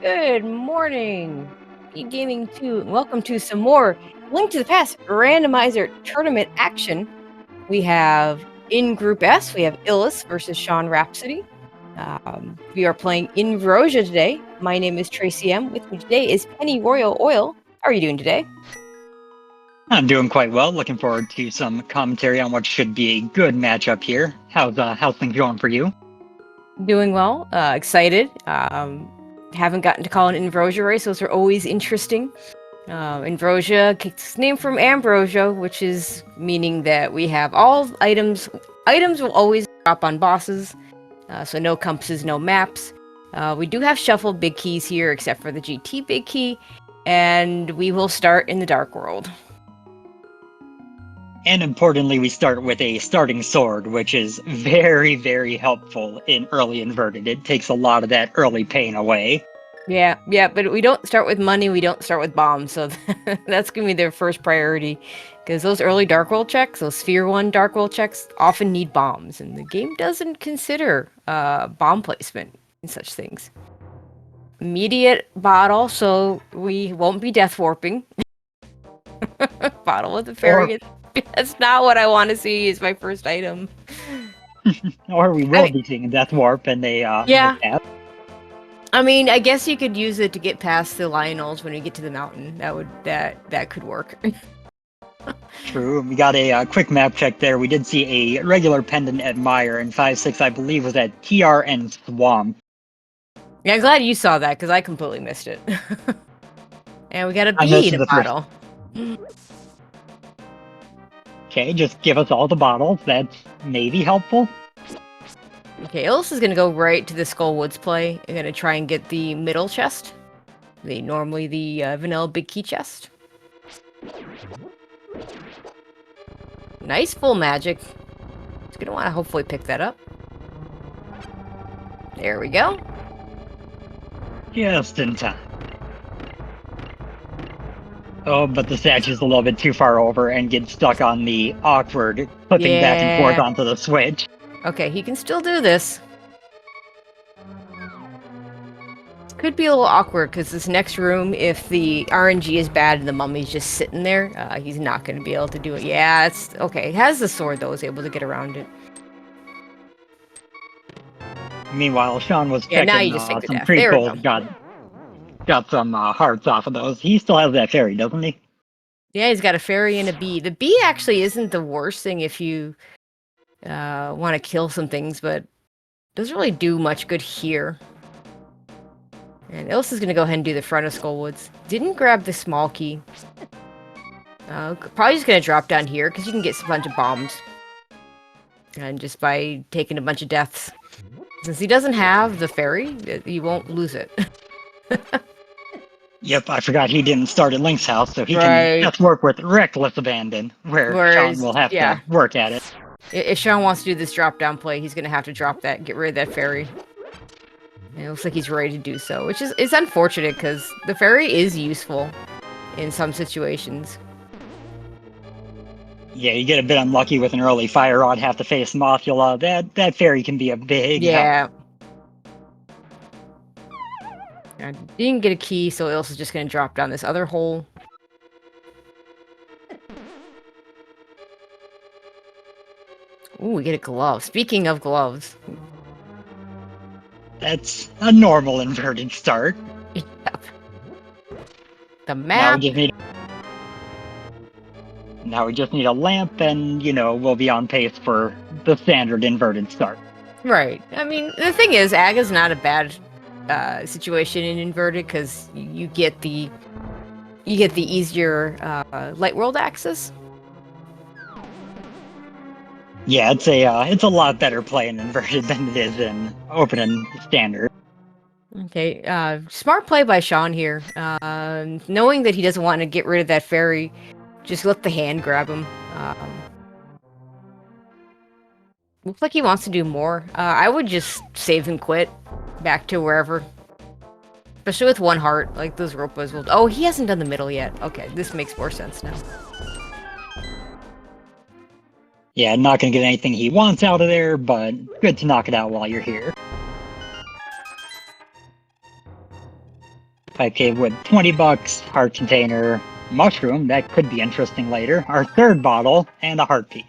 Good morning, SpeedGaming 2, and welcome to some more Link to the Past randomizer tournament action. We have in Group S, we have Illus versus SeanRhapsody. We are playing in Verosia today. My name is Tracy M. With me today is Penny Royal Oil. How are you doing today? I'm doing quite well. Looking forward to some commentary on what should be a good matchup here. How's things going for you? Doing well. Excited. Haven't gotten to call an Ambrosia race. Those are always interesting. Ambrosia gets its name from ambrosia, which is meaning that we have all items. Items will always drop on bosses, so no compasses, no maps. We do have shuffled big keys here, except for the GT big key, and we will start in the Dark World. And importantly, we start with a starting sword, which is very, very helpful in early inverted. It takes a lot of that early pain away. Yeah, but we don't start with money, we don't start with bombs, so that's going to be their first priority, because those early Dark World checks, those Sphere 1 Dark World checks, often need bombs, and the game doesn't consider bomb placement and such things. Immediate bottle, so we won't be death warping. Bottle with the fairy. That's not what I want to see as my first item. Or we will be seeing a death warp and they yeah. I mean, I guess you could use it to get past the Lionels when you get to the mountain. That could work. True. We got a quick map check there. We did see a regular pendant at Mire, and 5-6, I believe, was at TR and Swamp. Yeah, I'm glad you saw that, because I completely missed it. And we got a bee in a bottle. Okay, just give us all the bottles. That's maybe helpful. Okay, Illus is going to go right to the Skull Woods play. I'm going to try and get the middle chest. Normally the vanilla big key chest. Nice full magic. He's going to want to hopefully pick that up. There we go. Just in time. Oh, but the statue's a little bit too far over and gets stuck on the awkward flipping back and forth onto the switch. Okay, he can still do this. Could be a little awkward, because this next room, if the RNG is bad and the mummy's just sitting there, he's not going to be able to do it. Yeah, it's okay. It has the sword, though, is able to get around it. Meanwhile, Sean was checking now you just take the some death. pre-pulls, got some hearts off of those. He still has that fairy, doesn't he? Yeah, he's got a fairy and a bee. The bee actually isn't the worst thing if you want to kill some things, but doesn't really do much good here. And Illus is going to go ahead and do the front of Skullwoods. Didn't grab the small key. Probably just going to drop down here, because you can get a bunch of bombs. And just by taking a bunch of deaths. Since he doesn't have the fairy, you won't lose it. Yep, I forgot he didn't start at Link's house, so he can just work with reckless abandon, where Sean will have to work at it. If Sean wants to do this drop-down play, he's going to have to drop that, get rid of that fairy. And it looks like he's ready to do so, which is unfortunate, because the fairy is useful in some situations. Yeah, you get a bit unlucky with an early fire rod, have to face Mothula. That fairy can be a big help. I didn't get a key, so Illus is just going to drop down this other hole. Ooh, we get a glove. Speaking of gloves. That's a normal inverted start. Yep. The map. Now we just need a lamp, and, we'll be on pace for the standard inverted start. Right. I mean, the thing is, Aga's not a bad situation in inverted, because you get the easier light world access. Yeah, it's a lot better play in inverted than it is in open and standard. Okay, smart play by Sean here. Knowing that he doesn't want to get rid of that fairy, just let the hand grab him. Looks like he wants to do more. I would just save and quit. Back to wherever. Especially with one heart, like those Ropas will... Oh, he hasn't done the middle yet. Okay, this makes more sense now. Yeah, not gonna get anything he wants out of there, but good to knock it out while you're here. Pipe cave with 20 bucks, heart container, mushroom, that could be interesting later, our third bottle, and a heart piece.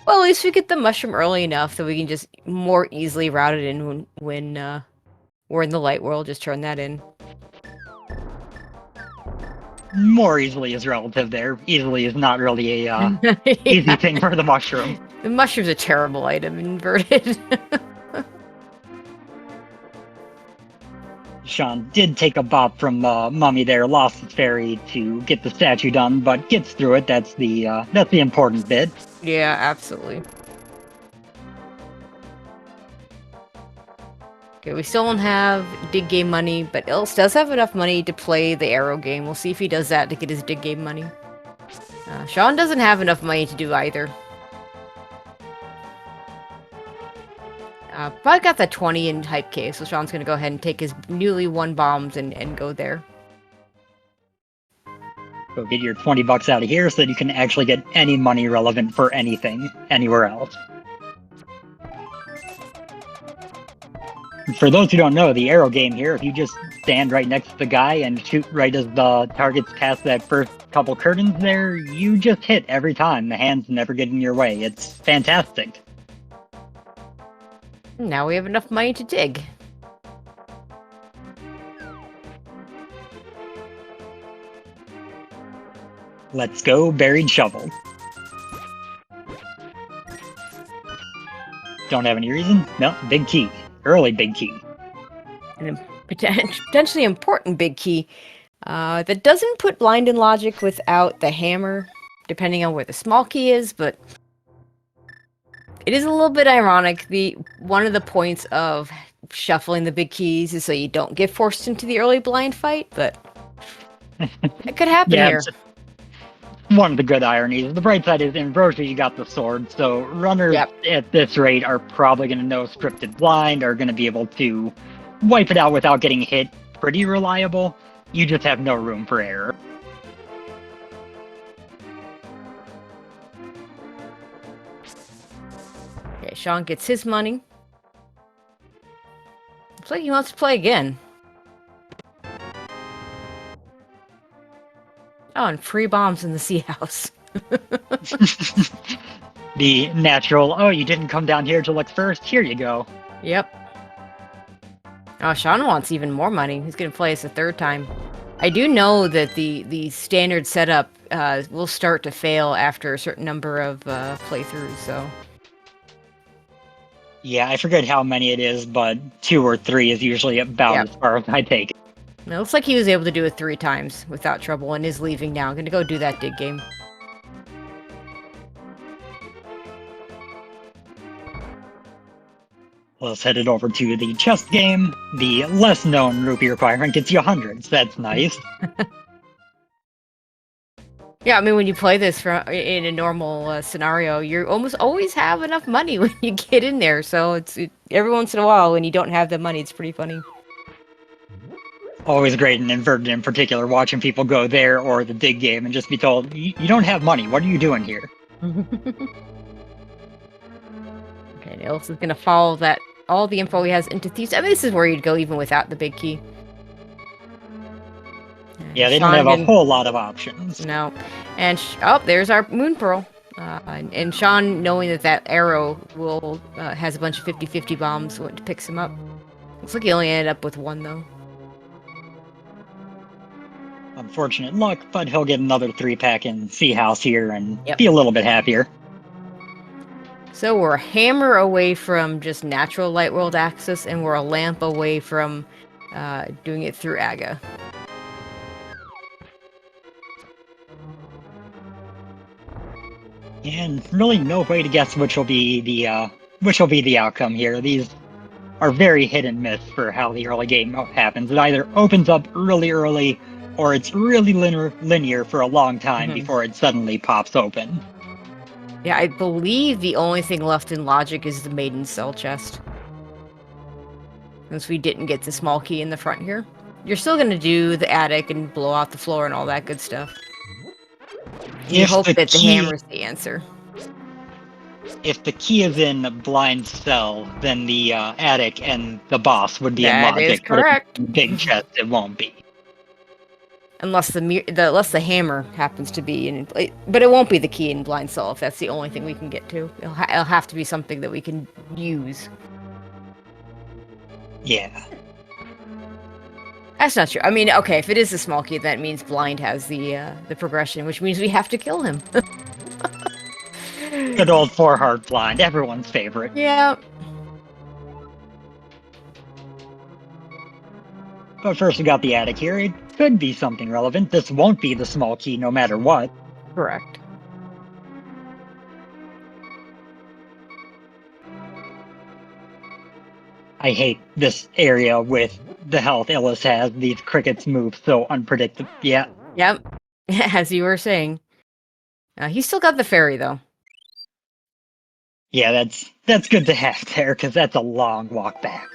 Well, at least we get the mushroom early enough that we can just more easily route it in when we're in the light world. Just turn that in. More easily is relative there. Easily is not really a easy Yeah. thing for the mushroom. The mushroom's a terrible item, inverted. Sean did take a bop from the mummy there, lost his fairy to get the statue done, but gets through it. That's the important bit. Yeah, absolutely. Okay, we still don't have dig game money, but Illus does have enough money to play the arrow game. We'll see if he does that to get his dig game money. Sean doesn't have enough money to do either. Probably got the 20 in hype cave, so Sean's gonna go ahead and take his newly won bombs and go there. Go get your 20 bucks out of here so that you can actually get any money relevant for anything anywhere else. For those who don't know, the arrow game here, if you just stand right next to the guy and shoot right as the target's past that first couple curtains there, you just hit every time. The hands never get in your way. It's fantastic. Now we have enough money to dig. Let's go, buried shovel. Don't have any reason? No, big key. Early big key. And a potentially important big key that doesn't put blind in logic without the hammer, depending on where the small key is, but it is a little bit ironic. One of the points of shuffling the big keys is so you don't get forced into the early blind fight, but it could happen here. One of the good ironies. The bright side is in Ambrosia you got the sword, so runners at this rate are probably going to know scripted blind, are going to be able to wipe it out without getting hit pretty reliable. You just have no room for error. Okay, Sean gets his money. Looks like he wants to play again. Oh, and free bombs in the sea house. The natural, oh, you didn't come down here to look first, here you go. Yep. Oh, Sean wants even more money. He's going to play us a third time. I do know that the standard setup will start to fail after a certain number of playthroughs, so... Yeah, I forget how many it is, but 2 or 3 is usually about as far as I take it. It looks like he was able to do it 3 times without trouble and is leaving now. I'm going to go do that dig game. Let's head it over to the chest game. The less known rupee requirement gets you 100s. That's nice. Yeah, I mean, when you play this in a normal scenario, you almost always have enough money when you get in there. So every once in a while, when you don't have the money, it's pretty funny. Always great and inverted in particular, watching people go there or the dig game and just be told, you don't have money, what are you doing here? Okay, Illus is going to follow all the info he has into thieves. I mean, this is where you'd go even without the big key. Yeah, they don't have a whole lot of options. No. And, there's our moon pearl. And Sean, knowing that arrow has a bunch of 50-50 bombs, went to pick him up. Looks like he only ended up with 1, though. Unfortunate luck, but he'll get another 3-pack in Sea House here and be a little bit happier. So we're a hammer away from just natural light world access, and we're a lamp away from doing it through Aga. And really no way to guess which will be the outcome here. These are very hit and miss for how the early game happens. It either opens up really early, or it's really linear for a long time before it suddenly pops open. Yeah, I believe the only thing left in logic is the maiden cell chest. Since we didn't get the small key in the front here. You're still going to do the attic and blow out the floor and all that good stuff. You hope that the hammer's the answer. If the key is in blind cell, then the attic and the boss would be in logic. That is correct. But big chest, it won't be. Unless unless the hammer happens to be in, but it won't be the key in blind cell if that's the only thing we can get to. It'll have to be something that we can use. Yeah. That's not true. I mean, okay, if it is a small key, that means blind has the progression, which means we have to kill him. Good old 4-heart blind, everyone's favorite. Yeah. But first we got the attic here. It could be something relevant. This won't be the small key no matter what. Correct. I hate this area with the health Illus has. These crickets move so unpredictable. Yeah. Yep. As you were saying. He's still got the fairy, though. Yeah, that's good to have there, because that's a long walk back.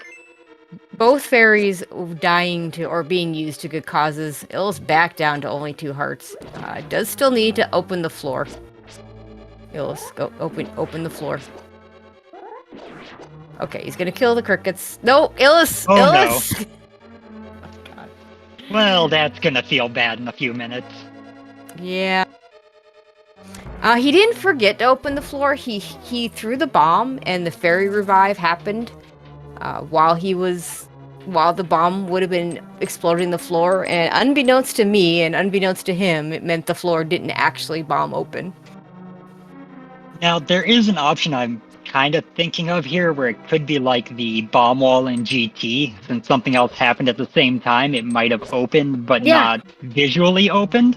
Both fairies dying to or being used to good causes. Ill's back down to only 2 hearts. Does still need to open the floor. Illus, go open the floor. Okay, he's gonna kill the crickets. No, Illus! Oh, Illus! no. Well, that's gonna feel bad in a few minutes. Yeah. He didn't forget to open the floor. He threw the bomb, and the fairy revive happened while the bomb would have been exploding the floor. And unbeknownst to me and unbeknownst to him, it meant the floor didn't actually bomb open. Now, there is an option I'm kind of thinking of here where it could be like the bomb wall in GT. Since something else happened at the same time, it might have opened, but not visually opened.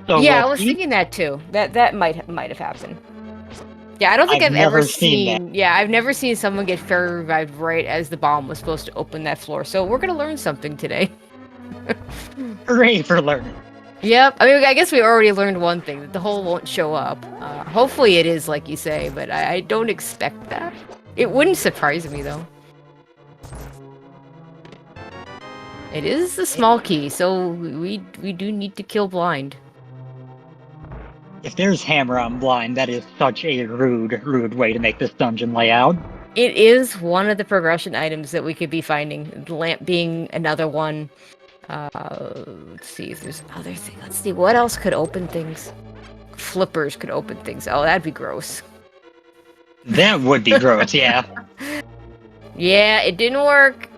So yeah, we'll I was see. thinking that too. That might have happened. Yeah, I don't think I've never ever seen that. Yeah, I've never seen someone get fairy revived right as the bomb was supposed to open that floor. So we're gonna learn something today. Hooray for learning. Yep. I mean, I guess we already learned one thing, that the hole won't show up. Hopefully it is like you say, but I don't expect that. It wouldn't surprise me though. It is the small key, so we do need to kill blind. If there's hammer on blind, that is such a rude way to make this dungeon layout. It is one of the progression items that we could be finding. The lamp being another one. Let's see if there's other things. Let's see what else could open things. Flippers could open things. Oh, that'd be gross. That would be gross, yeah. Yeah, it didn't work.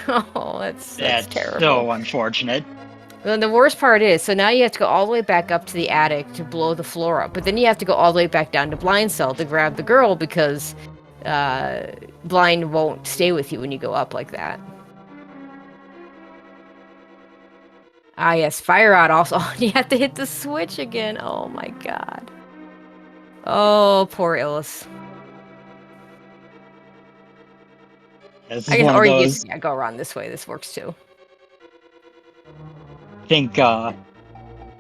Oh, that's terrible. So unfortunate. Well, the worst part is, so now you have to go all the way back up to the attic to blow the floor up, but then you have to go all the way back down to blind cell to grab the girl because blind won't stay with you when you go up like that. Ah, yes, fire out also. You have to hit the switch again. Oh my god. Oh, poor Illus. This I is guess, one or of you those. just go around this way. This works too. I think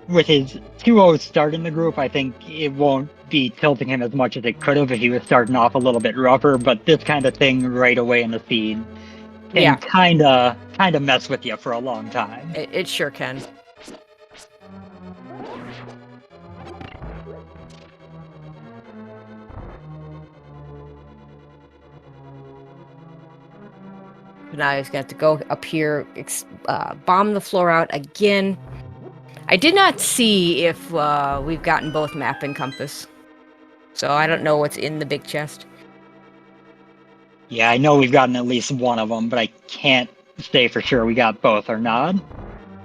with his 2-0 start in the group, I think it won't be tilting him as much as it could have if he was starting off a little bit rougher, but this kind of thing right away in the feed can kind of mess with you for a long time. It sure can. Now he's got to go up here, bomb the floor out again. I did not see if we've gotten both map and compass, so I don't know what's in the big chest. Yeah, I know we've gotten at least one of them, but I can't say for sure we got both or not.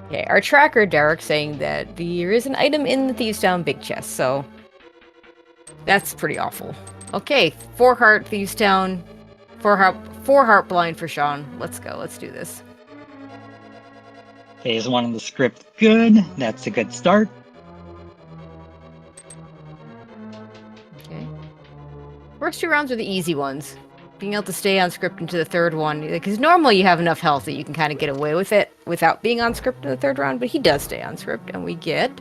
Okay, our tracker, Derek, saying that there is an item in the Thieves Town big chest, so that's pretty awful. Okay, 4-heart Thieves Town, 4-heart blind for Sean. Let's go, let's do this. Phase 1 of the script good. That's a good start. Okay. First 2 rounds are the easy ones. Being able to stay on script into the 3rd one, because normally you have enough health that you can kind of get away with it without being on script in the 3rd round, but he does stay on script, and we get...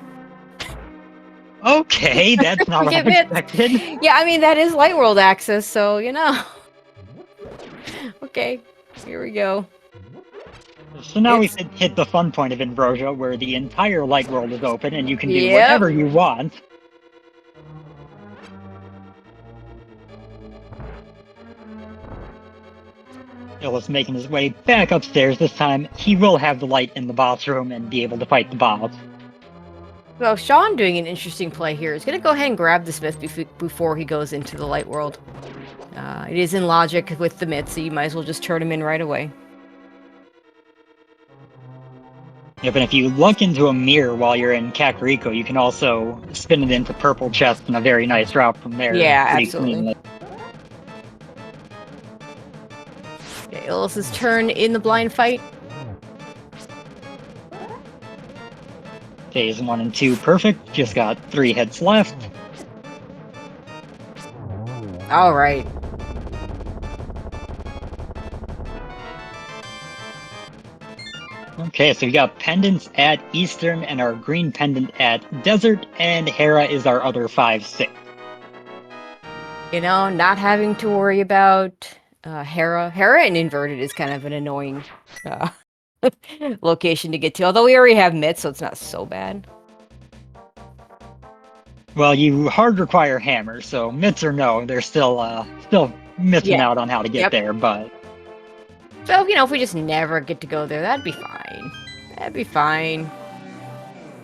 Okay, that's not what I expected. Yeah, I mean, that is Light World access, so, you know. Okay, here we go. So now we hit the fun point of Ambrosia, where the entire light world is open, and you can do whatever you want. Illus making his way back upstairs. This time, he will have the light in the boss room and be able to fight the boss. So Sean doing an interesting play here. He's going to go ahead and grab the smith before he goes into the light world. It is in logic with the myth, so you might as well just turn him in right away. Yep, and if you look into a mirror while you're in Kakariko, you can also spin it into purple chest in a very nice route from there. Yeah, pretty absolutely. cleanly. Okay, Illus's turn in the blind fight. Phase 1 and 2 perfect. Just got 3 hits left. All right. Okay, so we got pendants at Eastern and our green pendant at Desert, and Hera is our other 5/6. You know, not having to worry about Hera. Hera in inverted is kind of an annoying location to get to, although we already have Myth, so it's not so bad. Well, you hard require hammers, so mitts or no, they're still missing out on how to get there, but... So, you know, if we just never get to go there, that'd be fine. That'd be fine.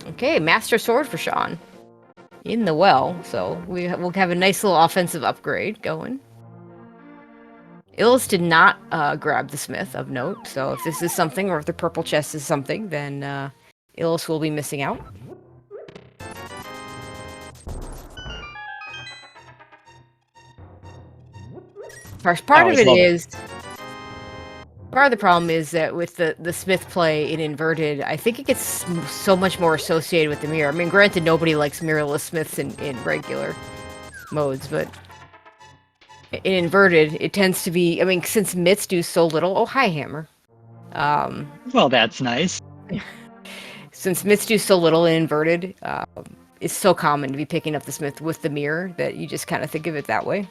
Okay, Master Sword for Sean. In the well, so we'll have a nice little offensive upgrade going. Illus did not grab the smith of note, so if this is something, or if the purple chest is something, then Illus will be missing out. Part of the problem is that with the smith play in inverted, I think it gets so much more associated with the mirror. I mean, granted, nobody likes mirrorless smiths in regular modes, but in inverted, it tends to be, I mean, since myths do so little... Oh, hi, Hammer. Well, that's nice. Since myths do so little in inverted, it's so common to be picking up the smith with the mirror that you just kind of think of it that way.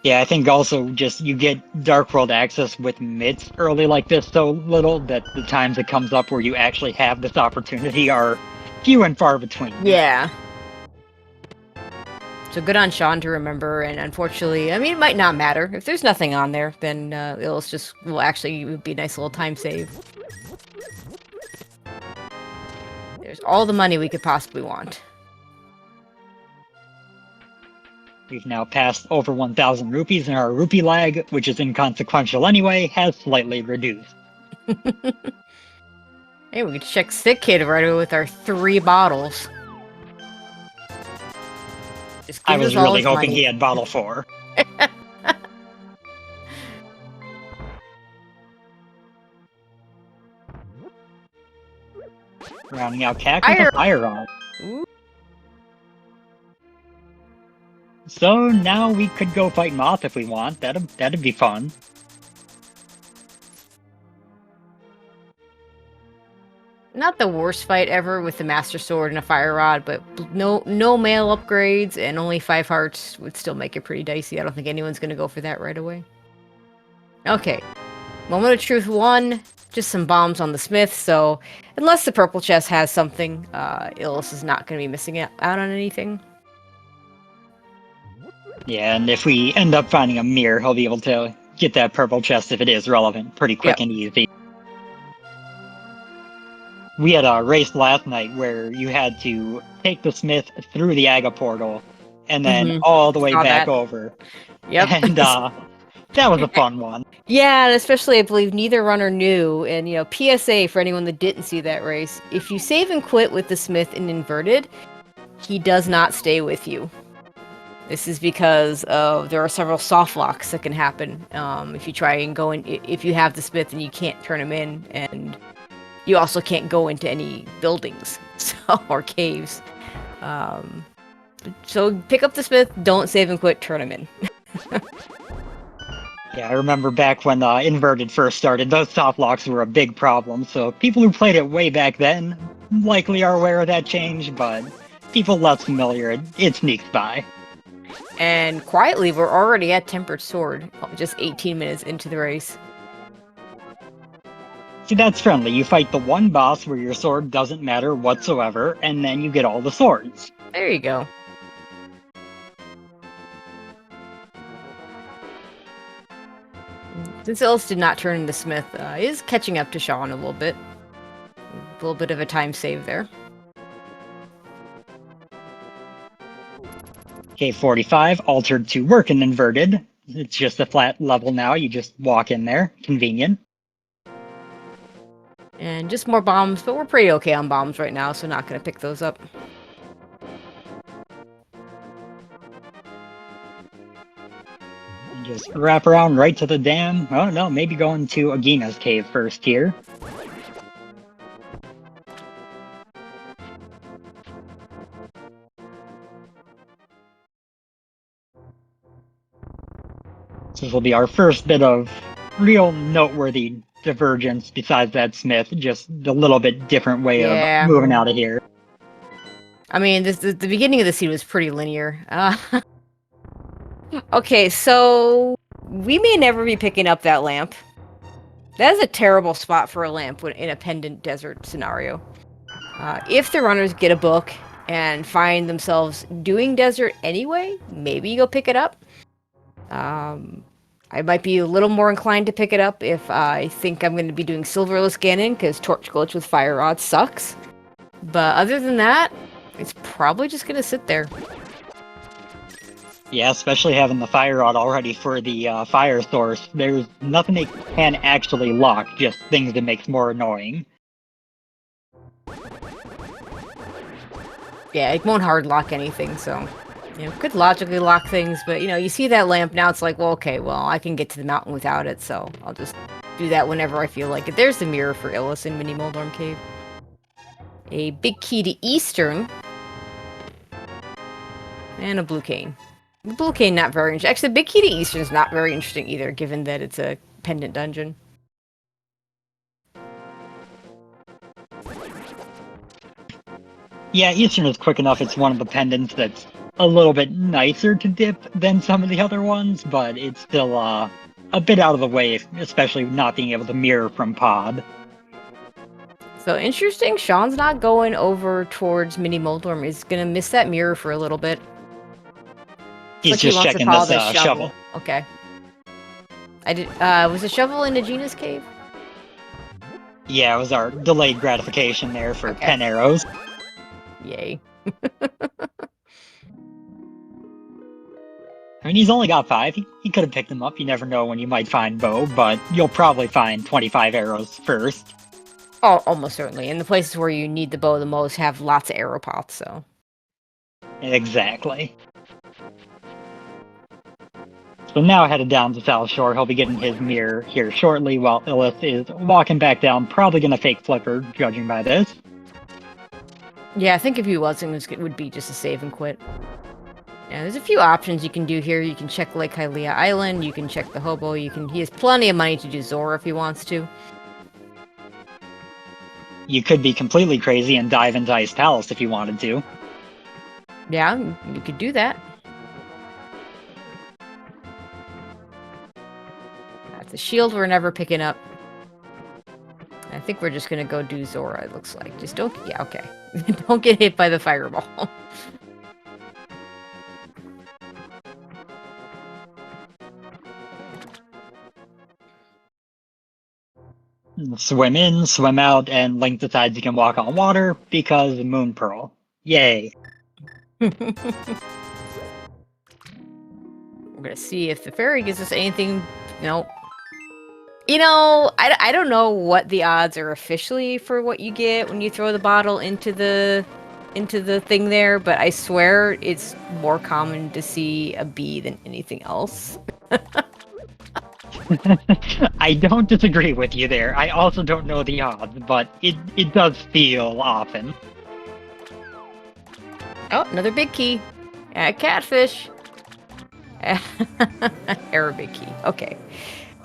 Yeah, I think also just you get Dark World access with mitts early like this so little that the times it comes up where you actually have this opportunity are few and far between. Yeah. So good on Sean to remember, and unfortunately, I mean, it might not matter. If there's nothing on there, then it'll just, will actually be a nice little time save. There's all the money we could possibly want. We've now passed over 1,000 rupees, and our rupee lag, which is inconsequential anyway, has slightly reduced. Hey, we could check Sick Kid right away with our 3 bottles. I was really hoping he had bottle 4. Rounding out Cack with a fire rod. So now we could go fight Moth if we want. That'd be fun. Not the worst fight ever with the Master Sword and a Fire Rod, but no mail upgrades and only 5 hearts would still make it pretty dicey. I don't think anyone's going to go for that right away. Okay. Moment of Truth 1. Just some bombs on the Smith, so unless the purple chest has something, Illus is not going to be missing out on anything. Yeah, and if we end up finding a mirror, he'll be able to get that purple chest if it is relevant pretty quick and easy. We had a race last night where you had to take the smith through the Aga portal and then all the way back over. Yep. And that was a fun one. Yeah, and especially I believe neither runner knew. And, you know, PSA for anyone that didn't see that race, if you save and quit with the smith in inverted, he does not stay with you. This is because there are several soft locks that can happen if you try and go in, if you have the smith and you can't turn him in, and you also can't go into any buildings or caves. So pick up the smith, don't save and quit, turn him in. Yeah, I remember back when Inverted first started, those soft locks were a big problem, so people who played it way back then likely are aware of that change, but people less familiar, it sneaks by. And quietly, we're already at Tempered Sword, just 18 minutes into the race. See, that's friendly. You fight the one boss where your sword doesn't matter whatsoever, and then you get all the swords. There you go. Since Illus did not turn into Smith, is catching up to Sean a little bit. A little bit of a time save there. Cave 45, altered to work and inverted. It's just a flat level now. You just walk in there. Convenient. And just more bombs, but we're pretty okay on bombs right now, so not going to pick those up. And just wrap around right to the dam. Oh no, maybe going to Agina's cave first here. So this will be our first bit of real noteworthy divergence besides that Smith, just a little bit different way of moving out of here. I mean, the beginning of the scene was pretty linear. Okay, so we may never be picking up that lamp. That is a terrible spot for a lamp in a pendant desert scenario. If the runners get a book and find themselves doing desert anyway, maybe go pick it up. I might be a little more inclined to pick it up if I think I'm going to be doing Silverless Ganon, because Torch Glitch with Fire Rod sucks. But other than that, it's probably just going to sit there. Yeah, especially having the Fire Rod already for the fire source. There's nothing it can actually lock, just things that makes more annoying. Yeah, it won't hard lock anything, so... You know, could logically lock things, but, you know, you see that lamp, now it's like, well, okay, well, I can get to the mountain without it, so I'll just do that whenever I feel like it. There's the mirror for Illus in Mini Moldorm Cave. A big key to Eastern. And a blue cane. The blue cane, not very interesting. Actually, the big key to Eastern is not very interesting either, given that it's a pendant dungeon. Yeah, Eastern is quick enough, it's one of the pendants that's a little bit nicer to dip than some of the other ones, but it's still a bit out of the way, especially not being able to mirror from pod. So interesting, Sean's not going over towards Mini Moldorm. He's gonna miss that mirror for a little bit. He's like just he checking wants to this follow shovel. Okay. I did. Was the shovel in Agina's cave? Yeah, it was our delayed gratification there for 10 arrows. Yay. I mean, he's only got 5. He could have picked them up. You never know when you might find Bo, but you'll probably find 25 arrows first. Oh, almost certainly. And the places where you need the bow the most have lots of arrow pots, so. Exactly. So now headed down to South Shore, he'll be getting his mirror here shortly, while Illus is walking back down, probably gonna fake Flipper, judging by this. Yeah, I think if he wasn't, it would be just a save and quit. Yeah, there's a few options you can do here. You can check Lake Hylia Island, you can check the Hobo, he has plenty of money to do Zora if he wants to. You could be completely crazy and dive into Ice Palace if you wanted to. Yeah, you could do that. That's a shield we're never picking up. I think we're just gonna go do Zora, it looks like. Just don't, yeah, okay. Don't get hit by the fireball. Swim in, swim out, and Link decides he can walk on water because Moon Pearl. Yay. We're gonna see if the fairy gives us anything, I don't know what the odds are officially for what you get when you throw the bottle into the thing there, but I swear it's more common to see a bee than anything else. I don't disagree with you there. I also don't know the odds, but it does feel often. Oh, another big key. Catfish. Error big key. Okay.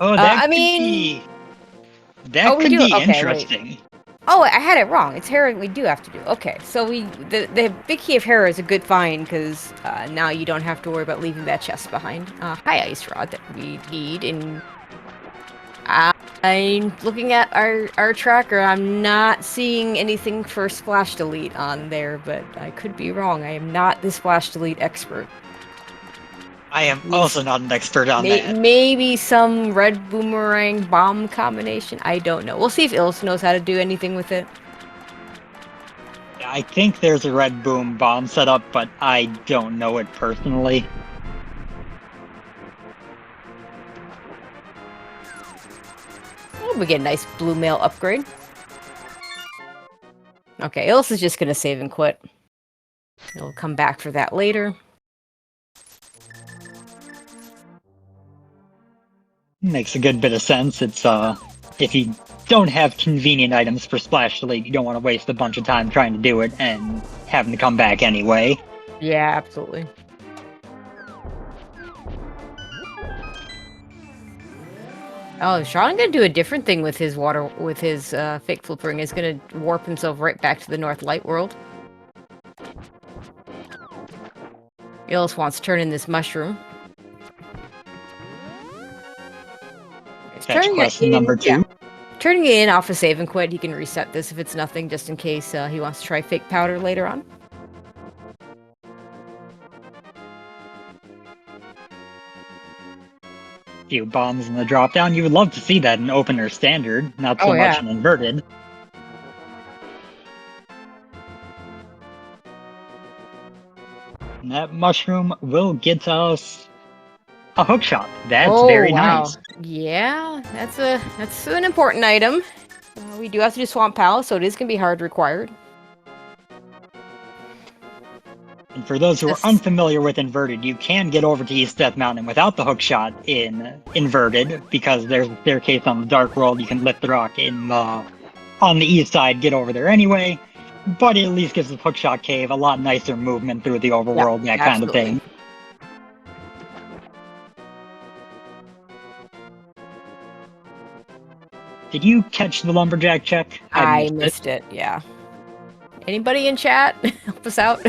Oh, that could be interesting. Wait. Oh, I had it wrong. It's Hera we do have to do. Okay, so the big key of Hera is a good find, because now you don't have to worry about leaving that chest behind. High ice rod that we need, and I'm looking at our tracker. I'm not seeing anything for splash delete on there, but I could be wrong. I am not the splash delete expert. I am also not an expert on that. Maybe some red boomerang bomb combination. I don't know. We'll see if Illus knows how to do anything with it. I think there's a red boom bomb set up, but I don't know it personally. Oh, we get a nice blue mail upgrade. Okay, Illus is just gonna save and quit. He'll come back for that later. Makes a good bit of sense. It's if you don't have convenient items for Splash Delete, you don't want to waste a bunch of time trying to do it and having to come back anyway. Yeah, absolutely. Oh, Sean gonna do a different thing with his fake flip ring. He's gonna warp himself right back to the North Light world. Illus wants to turn in this mushroom. Fetch quest number 2. Yeah. Turning it in off a save and quit, he can reset this if it's nothing, just in case he wants to try fake powder later on. Few bombs in the drop down. You would love to see that in open or standard, not so much in inverted. And that mushroom will get us a hook shot. That's very nice. Yeah, that's an important item. We do have to do Swamp Palace, so it is gonna be hard required. And for those who are unfamiliar with inverted, you can get over to East Death Mountain without the hook shot in inverted, because there's a staircase on the Dark World. You can lift the rock in on the east side, get over there anyway. But it at least gives the hookshot cave a lot nicer movement through the overworld, that kind of thing. Did you catch the lumberjack check? I missed it. Yeah. Anybody in chat help us out?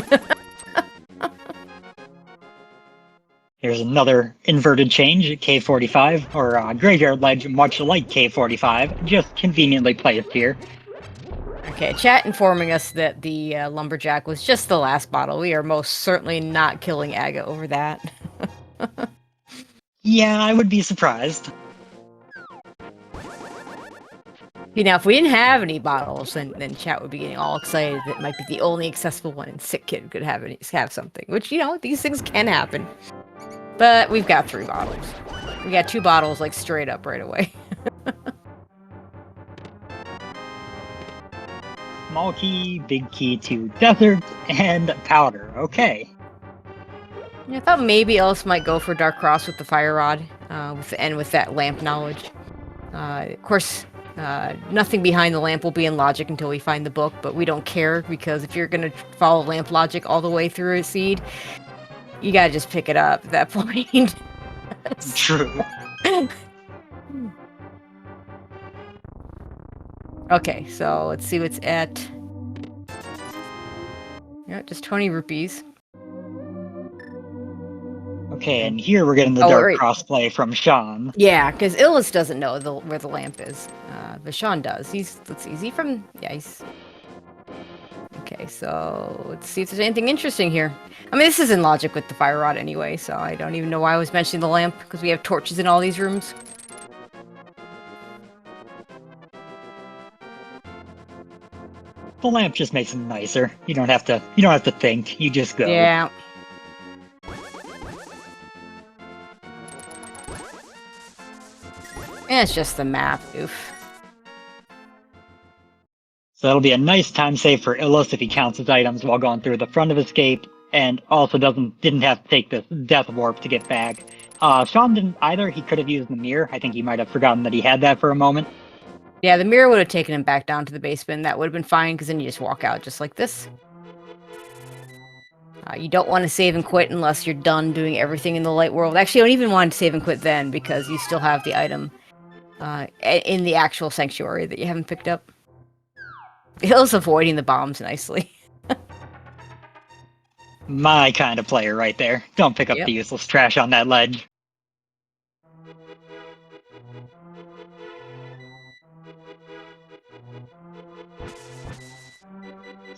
Here's another inverted change, K45, or Graveyard Ledge, much like K45, just conveniently placed here. Okay, chat informing us that the lumberjack was just the last bottle. We are most certainly not killing Aga over that. Yeah, I would be surprised. You know, if we didn't have any bottles, then chat would be getting all excited that it might be the only accessible one, and Sick Kid could have something. Which, you know, these things can happen. But we've got 3 bottles. We got 2 bottles, like, straight up right away. Small key, big key to desert, and powder. Okay. I thought maybe Ellis might go for Dark Cross with the Fire Rod, with that lamp knowledge. Of course, nothing behind the lamp will be in logic until we find the book, but we don't care, because if you're going to follow lamp logic all the way through a seed, you gotta just pick it up at that point. True. Okay, so let's see what's at. Yeah, just 20 rupees. Okay, and here we're getting the dark crossplay from Sean. Yeah, because Illus doesn't know where the lamp is, but Sean does. He's from. Yeah, he's. Okay, so let's see if there's anything interesting here. I mean, this is in logic with the fire rod anyway, so I don't even know why I was mentioning the lamp, because we have torches in all these rooms. The lamp just makes it nicer. You don't have to think. You just go. Yeah. And it's just the map. Oof. So that'll be a nice time save for Illus if he counts his items while going through the front of escape, and also didn't have to take this death warp to get back. Sean didn't either. He could have used the mirror. I think he might have forgotten that he had that for a moment. Yeah, the mirror would have taken him back down to the basement. That would have been fine, because then you just walk out just like this. You don't want to save and quit unless you're done doing everything in the light world. Actually, I don't even want to save and quit then, because you still have the item in the actual sanctuary that you haven't picked up. Hill's avoiding the bombs nicely. My kind of player right there. Don't pick up the useless trash on that ledge.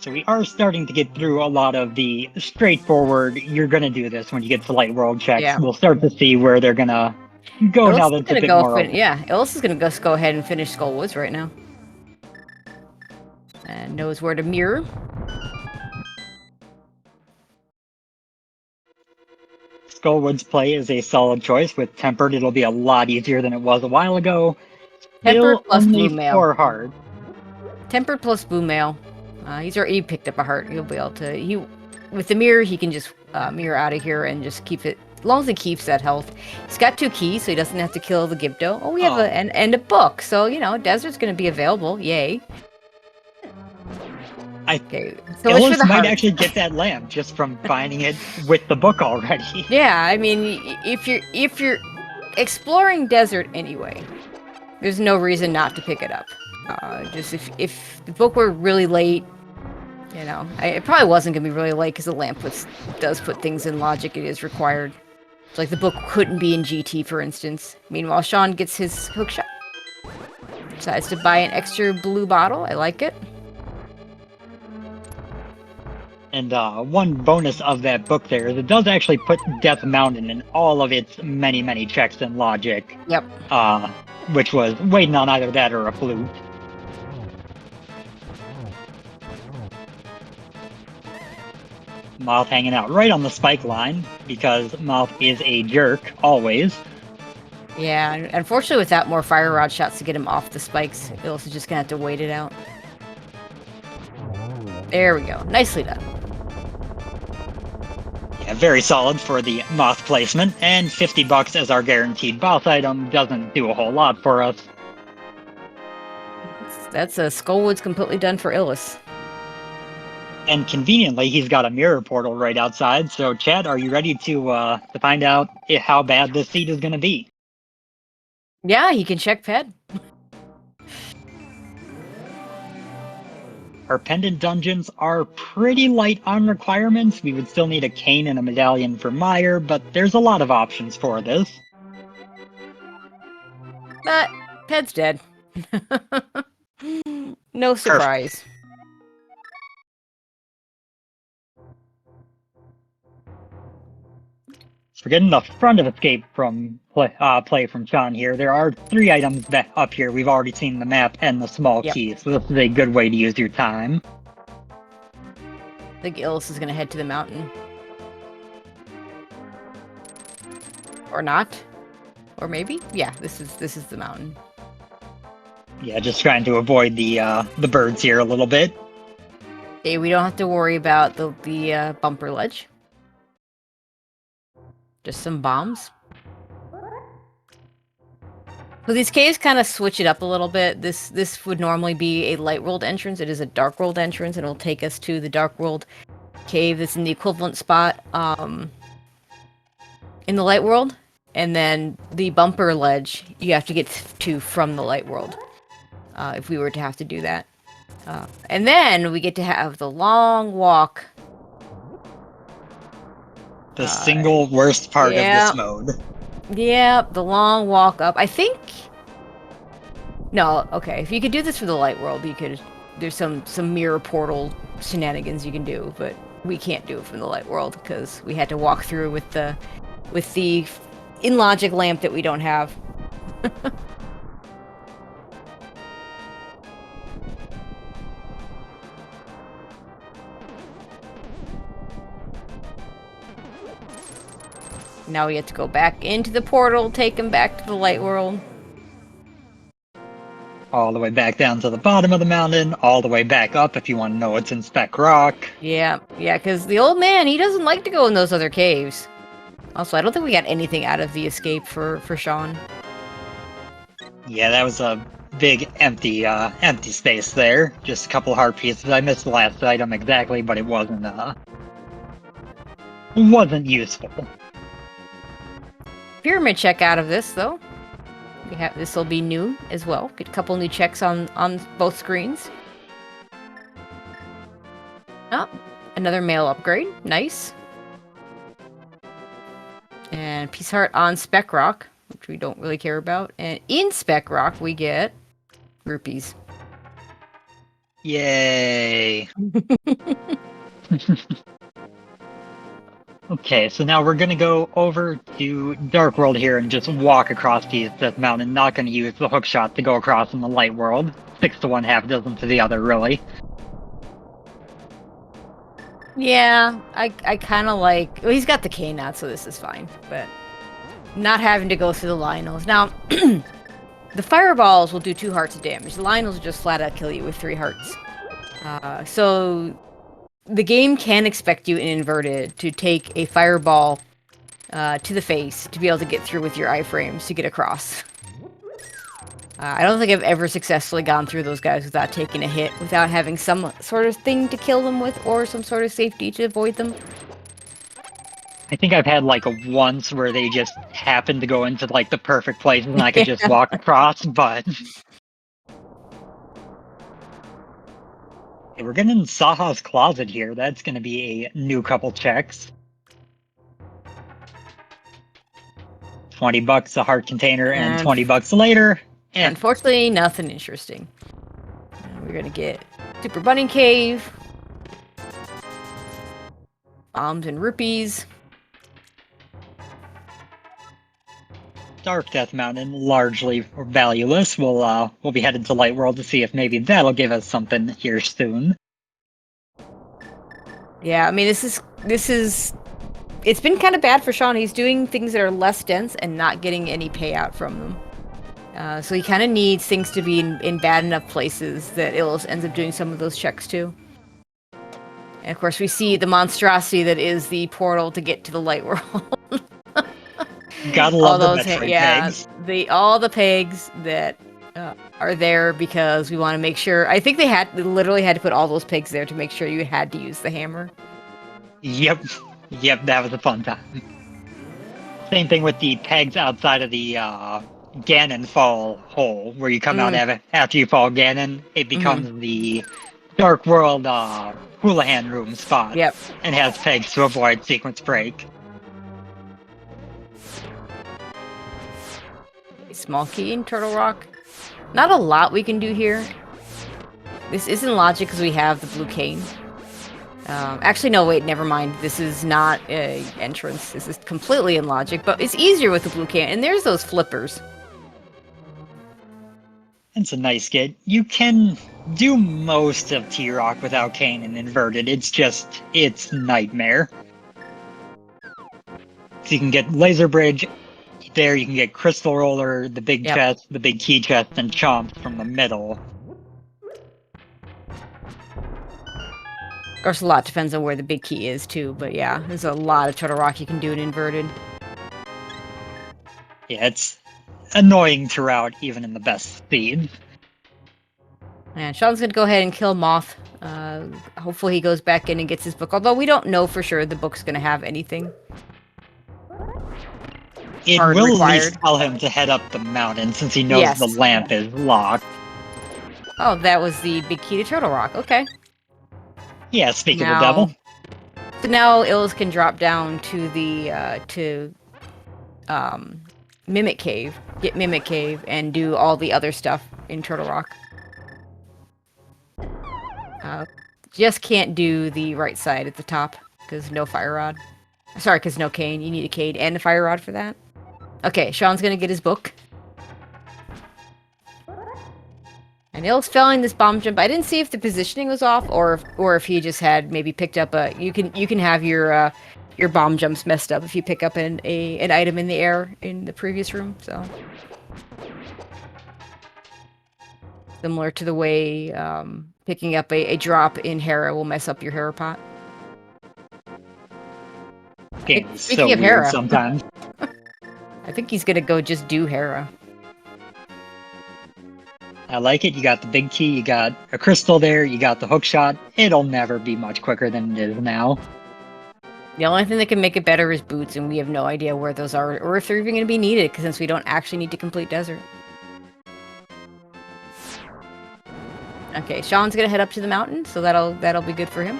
So we are starting to get through a lot of the straightforward, you're going to do this when you get to light world checks. Yeah. We'll start to see where they're going to go now Illus that is it's a gonna bit go. more open. Illus is gonna just go ahead and finish Skull Woods right now, and knows where to mirror. Skullwood's play is a solid choice. With Tempered, it'll be a lot easier than it was a while ago. Tempered Still plus only Blue Mail. 4 hard. Tempered plus Blue Mail. He's already picked up a heart. He'll be able to. With the mirror, he can just mirror out of here and just keep it. As long as he keeps that health. He's got 2 keys, so he doesn't have to kill the Gibdo. Oh, we have and a book. So, Desert's going to be available. Yay. Okay. So Illus for the might heart. actually get that lamp just from finding it with the book already. Yeah, I mean, if you're exploring desert anyway, there's no reason not to pick it up. Just if the book were really late, it probably wasn't gonna be really late because the lamp does put things in logic. It is required. It's like the book couldn't be in GT, for instance. Meanwhile, Sean gets his hookshot. Decides to buy an extra blue bottle. I like it. And one bonus of that book there is it does actually put Death Mountain in all of its many, many checks in logic. Yep. Which was waiting on either that or a flute. Moth hanging out right on the spike line, because Moth is a jerk, always. Yeah, unfortunately without more fire rod shots to get him off the spikes, Illus is just gonna have to wait it out. There we go. Nicely done. Yeah, very solid for the Moth placement, and $50 as our guaranteed boss item doesn't do a whole lot for us. That's a Skullwood's completely done for Illus. And conveniently, he's got a mirror portal right outside. So, Chad, are you ready to find out how bad this seed is going to be? Yeah, he can check Ped. Our pendant dungeons are pretty light on requirements. We would still need a cane and a medallion for Meyer, but there's a lot of options for this. But Ped's dead. No surprise. Perfect. We're getting the front of escape from play from Sean here. There are 3 items up here. We've already seen the map and the small key, so this is a good way to use your time. I think Illus is going to head to the mountain. Or not. Or maybe? Yeah, this is the mountain. Yeah, just trying to avoid the birds here a little bit. Okay, we don't have to worry about the bumper ledge. Just some bombs. So these caves kind of switch it up a little bit. This would normally be a light world entrance. It is a dark world entrance, and it'll take us to the dark world cave that's in the equivalent spot in the light world. And then the bumper ledge you have to get to from the light world if we were to have to do that. And then we get to have the long walk. The single worst part of this mode. Yeah, the long walk up. I think... No, okay. If you could do this for the light world, you could... There's some mirror portal shenanigans you can do, but we can't do it from the light world because we had to walk through with the in-logic lamp that we don't have. Now we have to go back into the portal, take him back to the light world. All the way back down to the bottom of the mountain, all the way back up if you want to know what's in Spec Rock. Yeah, because the old man, he doesn't like to go in those other caves. Also, I don't think we got anything out of the escape for Sean. Yeah, that was a big empty space there. Just a couple heart pieces. I missed the last item exactly, but it wasn't useful. Pyramid check out of this, though. This will be new as well. Get a couple new checks on both screens. Oh, another mail upgrade. Nice. And Peace Heart on Spec Rock, which we don't really care about. And in Spec Rock, we get rupees. Yay! Okay, so now we're gonna go over to Dark World here and just walk across this mountain. Not gonna use the hook shot to go across in the Light World. 6 to 1, half dozen to the other, really. Yeah, I kind of like. Well, he's got the cane out, so this is fine. But not having to go through the Lionels. Now, the fireballs will do 2 hearts of damage. The Lionels will just flat out kill you with 3 hearts. So the game can expect you in inverted to take a fireball to the face to be able to get through with your iframes to get across. I don't think I've ever successfully gone through those guys without taking a hit, without having some sort of thing to kill them with, or some sort of safety to avoid them. I think I've had like a once where they just happened to go into like the perfect places and I could just walk across, but okay, we're getting in Saha's closet here. That's gonna be a new couple checks. $20 a heart container and $20 later. Unfortunately, nothing interesting. We're gonna get Super Bunny Cave, bombs and rupees. Dark Death Mountain, largely valueless. We'll be headed to Light World to see if maybe that'll give us something here soon. Yeah, I mean this is it's been kind of bad for Sean. He's doing things that are less dense and not getting any payout from them. So he kind of needs things to be in bad enough places that Illus ends up doing some of those checks too. And of course we see the monstrosity that is the portal to get to the Light World. Gotta love the Metroid pegs. All the pegs that are there because we want to make sure. I think they literally had to put all those pegs there to make sure you had to use the hammer. Yep, that was a fun time. Same thing with the pegs outside of the Ganon fall hole, where you come out after you fall Ganon. It becomes the Dark World Houlihan room spot. Yep. And has pegs to avoid sequence break. Small key in Turtle Rock. Not a lot we can do here. This isn't logic because we have the blue cane. Actually, no, wait, never mind. This is not a entrance. This is completely in logic, but it's easier with the blue cane. And there's those flippers. It's a nice get. You can do most of T-Rock without cane and inverted. It's nightmare. So you can get Laser Bridge. There you can get Crystal Roller, the big chest, the big key chest, and Chomp from the middle. Of course, a lot depends on where the big key is, too. But yeah, there's a lot of Turtle Rock you can do in inverted. Yeah, it's annoying throughout, even in the best speed. And Sean's going to go ahead and kill Moth. Hopefully he goes back in and gets his book, although we don't know for sure the book's going to have anything. It will at least tell him to head up the mountain, since he knows the lamp is locked. Oh, that was the big key to Turtle Rock. Okay. Yeah, speak of the devil. So now Illus can drop down to the Mimic Cave, get Mimic Cave, and do all the other stuff in Turtle Rock. Just can't do the right side at the top because no fire rod. Sorry, because no cane. You need a cane and a fire rod for that. Okay, Sean's gonna get his book. And Illus failing this bomb jump. I didn't see if the positioning was off or if he just had maybe picked up a. You can have your bomb jumps messed up if you pick up an item in the air in the previous room. So similar to the way picking up a drop in Hera will mess up your Hera pot. Speaking of Hera, sometimes. I think he's gonna go just do Hera. I like it. You got the big key, you got a crystal there, you got the hook shot. It'll never be much quicker than it is now. The only thing that can make it better is boots, and we have no idea where those are or if they're even going to be needed, since we don't actually need to complete desert. Okay, Sean's gonna head up to the mountain, so that'll be good for him.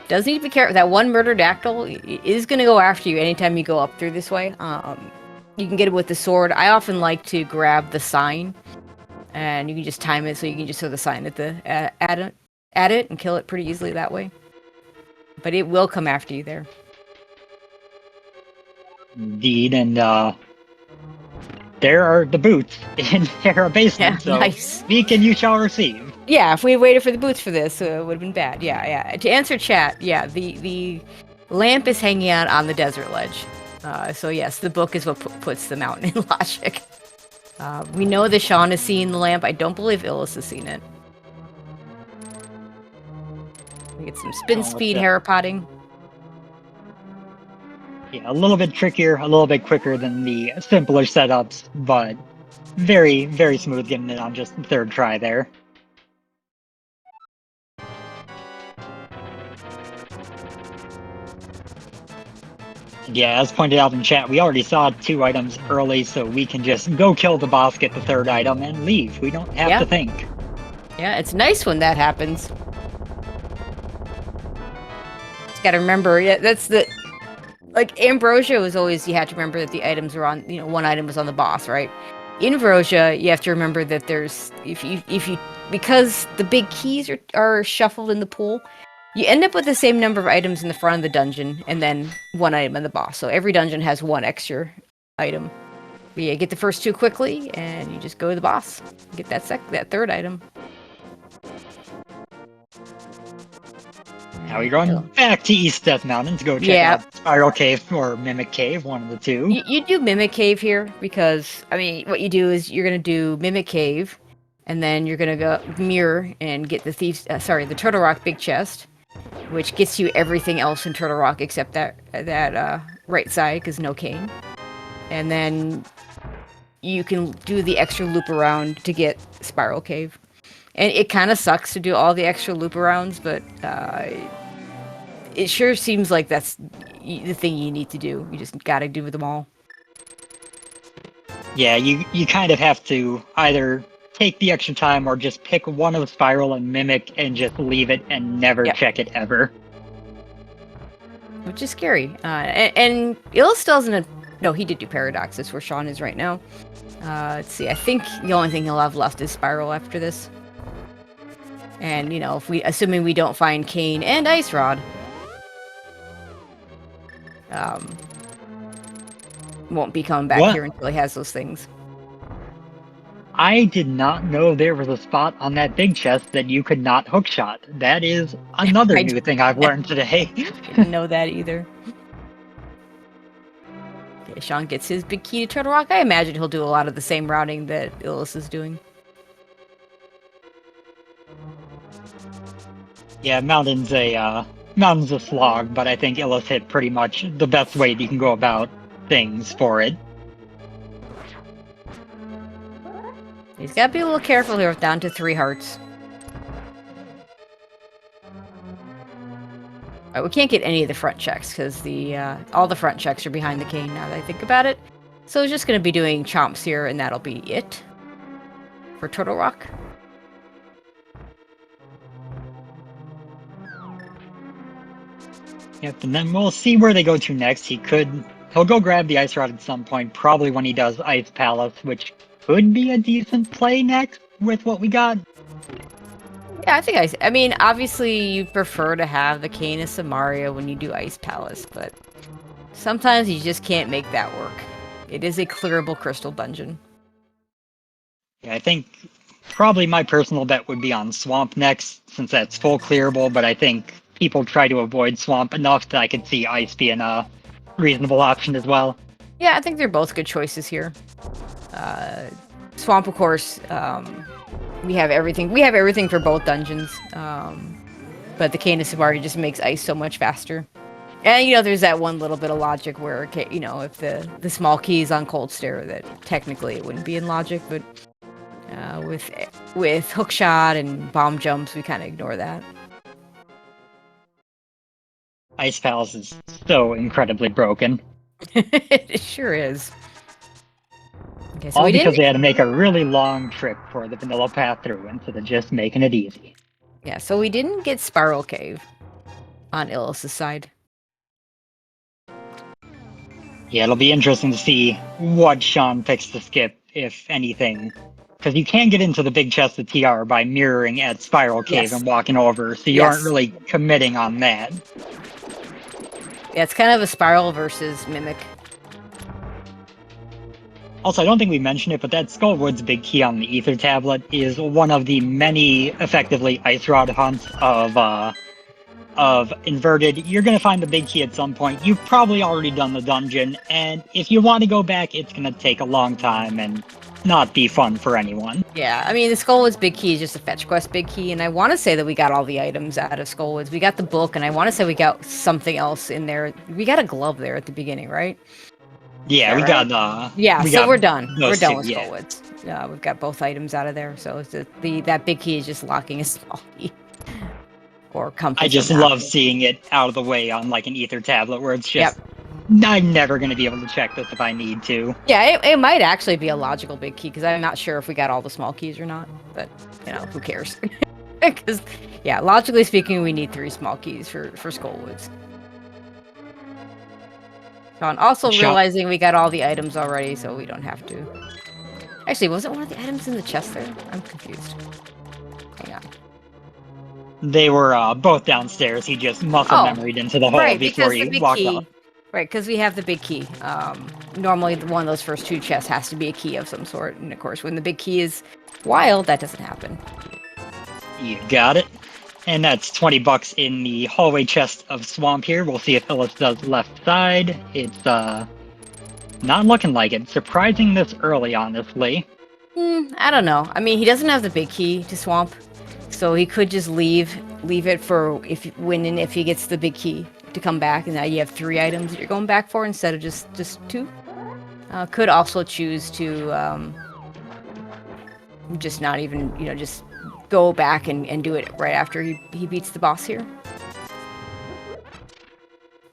Does need to be careful. That one murder dactyl is gonna go after you anytime you go up through this way. You can get it with the sword. I often like to grab the sign and you can just time it so you can just throw the sign at it and kill it pretty easily that way. But it will come after you there. Indeed, and there are the boots in Terra Basement, so Nice. speak and you shall receive. Yeah, if we had waited for the boots for this, it would have been bad. Yeah. To answer chat, yeah, the lamp is hanging out on the desert ledge. So yes, the book is what puts the mountain in logic. We know that Sean has seen the lamp. I don't believe Illus has seen it. We get some spin speed herapotting. Yeah, a little bit trickier, a little bit quicker than the simpler setups, but very, very smooth getting it on just the third try there. Yeah, as pointed out in chat, we already saw 2 items early, so we can just go kill the boss, get the 3rd item, and leave. We don't have to think. Yeah, it's nice when that happens. Just gotta remember, yeah, that's the... Like, Ambrosia was always, you had to remember that the items were on, one item was on the boss, right? In Ambrosia, you have to remember that there's, because the big keys are shuffled in the pool, you end up with the same number of items in the front of the dungeon, and then 1 item in the boss. So every dungeon has 1 extra item. But yeah, get the first 2 quickly, and you just go to the boss. Get that 3rd item. Now we're going back to East Death Mountain to go check out Spiral Cave or Mimic Cave, one of the 2. You do Mimic Cave here, because, I mean, what you do is you're going to do Mimic Cave, and then you're going to go mirror and get the the Turtle Rock Big Chest, which gets you everything else in Turtle Rock except that right side, because no cane. And then you can do the extra loop around to get Spiral Cave. And it kind of sucks to do all the extra loop arounds, but it sure seems like that's the thing you need to do. You just gotta do them all. Yeah, you kind of have to either take the extra time or just pick one of Spiral and Mimic and just leave it and never check it ever. Which is scary. And Illus still doesn't... No, he did do Paradox. That's where Sean is right now. Let's see. I think the only thing he'll have left is Spiral after this. And, if assuming we don't find Cane and Ice Rod, won't be coming back here until he has those things. I did not know there was a spot on that big chest that you could not hookshot. That is another new thing I've learned today. Didn't know that either. Okay, Sean gets his big key to Turtle Rock. I imagine he'll do a lot of the same routing that Illus is doing. Yeah, Mountain's a slog, but I think Illus hit pretty much the best way you can go about things for it. He's got to be a little careful here with down to 3 hearts. Right, we can't get any of the front checks because all the front checks are behind the cane now that I think about it. So it's just going to be doing chomps here, and that'll be it for Turtle Rock. Yep, and then we'll see where they go to next. He'll go grab the Ice Rod at some point, probably when he does Ice Palace, which could be a decent play next with what we got. Yeah, I mean, obviously you prefer to have the Cane of Samaria when you do Ice Palace, but sometimes you just can't make that work. It is a clearable crystal dungeon. Yeah, I think probably my personal bet would be on Swamp next, since that's full clearable, but I think people try to avoid Swamp enough that I could see Ice being a reasonable option as well. Yeah, I think they're both good choices here. Swamp, of course, we have everything. We have everything for both dungeons, but the Cane of Samaria just makes Ice so much faster. And, there's that one little bit of logic where, if the small key is on Cold Stare, that technically it wouldn't be in logic, but with Hookshot and Bomb Jumps, we kind of ignore that. Ice Palace is so incredibly broken. It sure is. Okay, so all because they had to make a really long trip for the vanilla path through instead of just making it easy. Yeah, so we didn't get Spiral Cave on Illus's side. Yeah, it'll be interesting to see what Sean picks to skip, if anything, because you can get into the big chest of TR by mirroring at Spiral Cave Yes. and walking over, so you Yes. aren't really committing on that. Yeah, it's kind of a Spiral versus Mimic. Also, I don't think we mentioned it, but that Skullwood's big key on the Ether Tablet is one of the many, effectively, Ice Rod hunts of Inverted. You're going to find the big key at some point. You've probably already done the dungeon, and if you want to go back, it's going to take a long time and not be fun for anyone. Yeah, I mean, the Skullwoods big key is just a fetch quest big key, and I want to say that we got all the items out of Skullwoods. We got the book, and I want to say we got something else in there. We got a glove there at the beginning, right? Yeah, we right? got Yeah, we so got we're done. We're those done two, with yeah. Skullwoods. We've got both items out of there, so it's that big key is just locking a small key. Or compass. I just or love map. seeing it out of the way on like an Ether Tablet where it's just, Yep. I'm never going to be able to check this if I need to. Yeah, it might actually be a logical big key, because I'm not sure if we got all the small keys or not, but, who cares? Because, yeah, logically speaking, we need 3 small keys for Skullwoods. Sean also realizing we got all the items already, so we don't have to. Actually, wasn't one of the items in the chest there? I'm confused. Hang on. They were both downstairs. He just muscle memoried into the hole before he walked off. Right, because we have the big key. Normally, one of those first 2 chests has to be a key of some sort, and of course, when the big key is wild, that doesn't happen. You got it. And that's 20 bucks in the hallway chest of Swamp here. We'll see if Illus does left side. It's not looking like it. Surprising this early, honestly. I don't know. I mean, he doesn't have the big key to Swamp, so he could just leave it for if he gets the big key to come back, and now you have 3 items that you're going back for instead of just 2. Could also choose to just not even, just go back and do it right after he beats the boss here.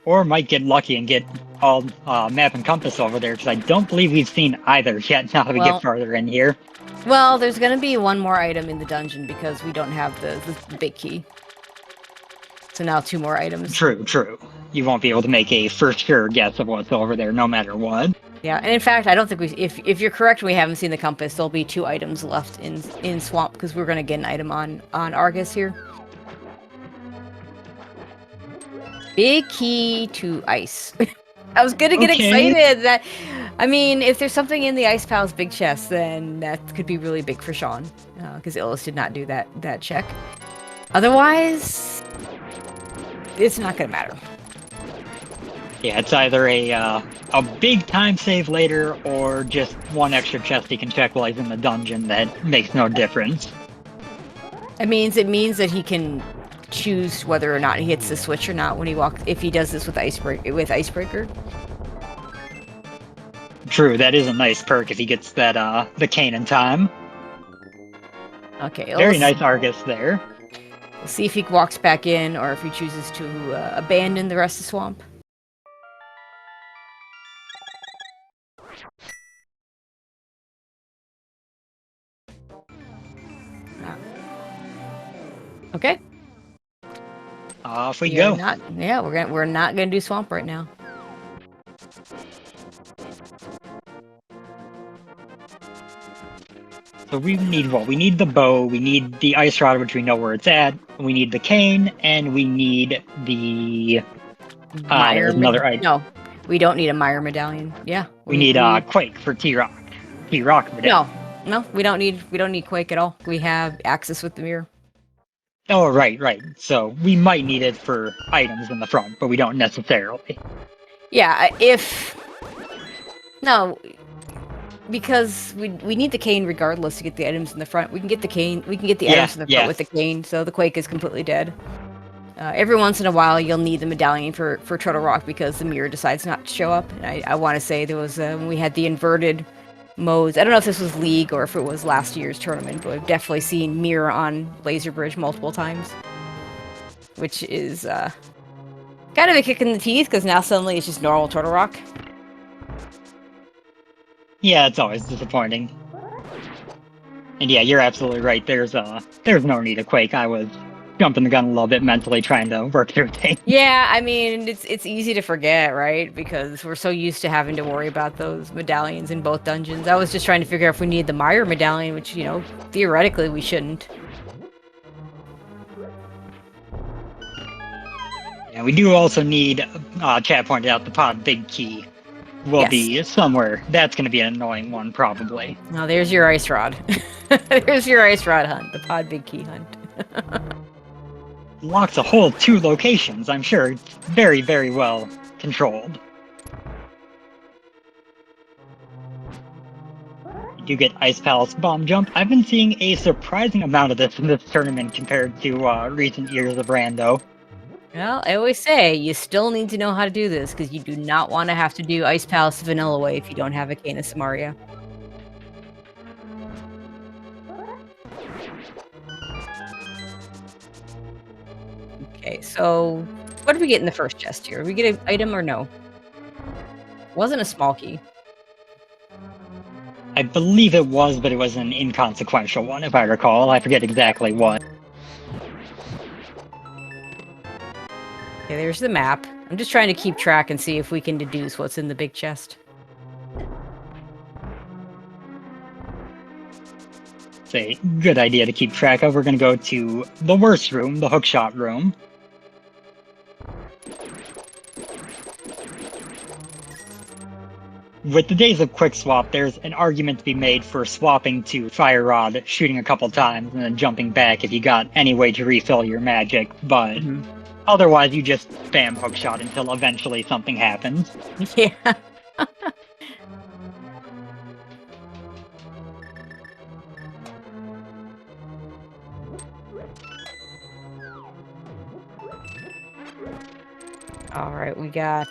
Or might get lucky and get all map and compass over there, because I don't believe we've seen either yet now that we get farther in here. Well, there's going to be one more item in the dungeon because we don't have the big key. So now 2 more items. True. You won't be able to make a for sure guess of what's over there, no matter what. Yeah, and in fact, I don't think if you're correct, we haven't seen the compass. There'll be 2 items left in Swamp, because we're going to get an item on Argus here. Big key to ice. I was gonna get excited that, I mean, if there's something in the Ice Pal's big chest, then that could be really big for Sean, because Illus did not do that check. Otherwise, it's not gonna matter. Yeah, it's either a big time save later, or just 1 extra chest he can check while he's in the dungeon that makes no difference. It means that he can choose whether or not he hits the switch or not when he walks, if he does this with Icebreaker. True, that is a nice perk if he gets that the cane in time. Okay, very nice Argus there. We'll see if he walks back in or if he chooses to abandon the rest of Swamp. Okay. Off we go. We're not gonna do Swamp right now. So we need what? We need the bow, we need the ice rod, which we know where it's at, we need the cane, and we need the another item. No, we don't need a Meyer medallion. Yeah. We need Quake for T-Rock. T-Rock medallion. No, we don't need Quake at all. We have access with the mirror. Oh, right. So we might need it for items in the front, but we don't necessarily. Yeah, because we need the cane regardless to get the items in the front. We can get the cane. We can get the items in the front with the cane. So the Quake is completely dead. Every once in a while, you'll need the medallion for Turtle Rock because the mirror decides not to show up. And I want to say there was when we had the inverted modes. I don't know if this was League or if it was last year's tournament, but I've definitely seen mirror on Laser Bridge multiple times, which is kind of a kick in the teeth because now suddenly it's just normal Turtle Rock. Yeah, it's always disappointing. And yeah, you're absolutely right. There's no need to Quake. I was jumping the gun a little bit mentally, trying to work through things. Yeah, I mean, it's easy to forget, right? Because we're so used to having to worry about those medallions in both dungeons. I was just trying to figure out if we need the Meyer medallion, which, you know, theoretically we shouldn't. And we do also need, Chad pointed out, the pod big key will be somewhere. That's going to be an annoying one, probably. Now there's your ice rod. There's your ice rod hunt, the pod big key hunt. Locks a whole 2 locations, I'm sure. It's very, very well controlled. You do get Ice Palace Bomb Jump. I've been seeing a surprising amount of this in this tournament compared to recent years of Rando. Well, I always say, you still need to know how to do this, because you do not want to have to do Ice Palace Vanilla Way if you don't have a Canis Maria. Okay, so what did we get in the first chest here? Did we get an item or no? Wasn't a small key. I believe it was, but it was an inconsequential one, if I recall. I forget exactly what. Okay, there's the map. I'm just trying to keep track and see if we can deduce what's in the big chest. It's a good idea to keep track of. We're going to go to the worst room, the hookshot room. With the days of quick swap, there's an argument to be made for swapping to Fire Rod, shooting a couple times, and then jumping back if you got any way to refill your magic, but otherwise you just spam hookshot until eventually something happens. Yeah. Alright, we got